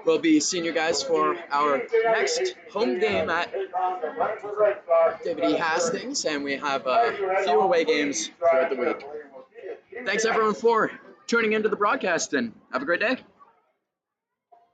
We'll be seeing you guys for our next home game at David E. Hastings, and we have a few away games throughout the week. Thanks everyone for tuning into the broadcast, and have a great day.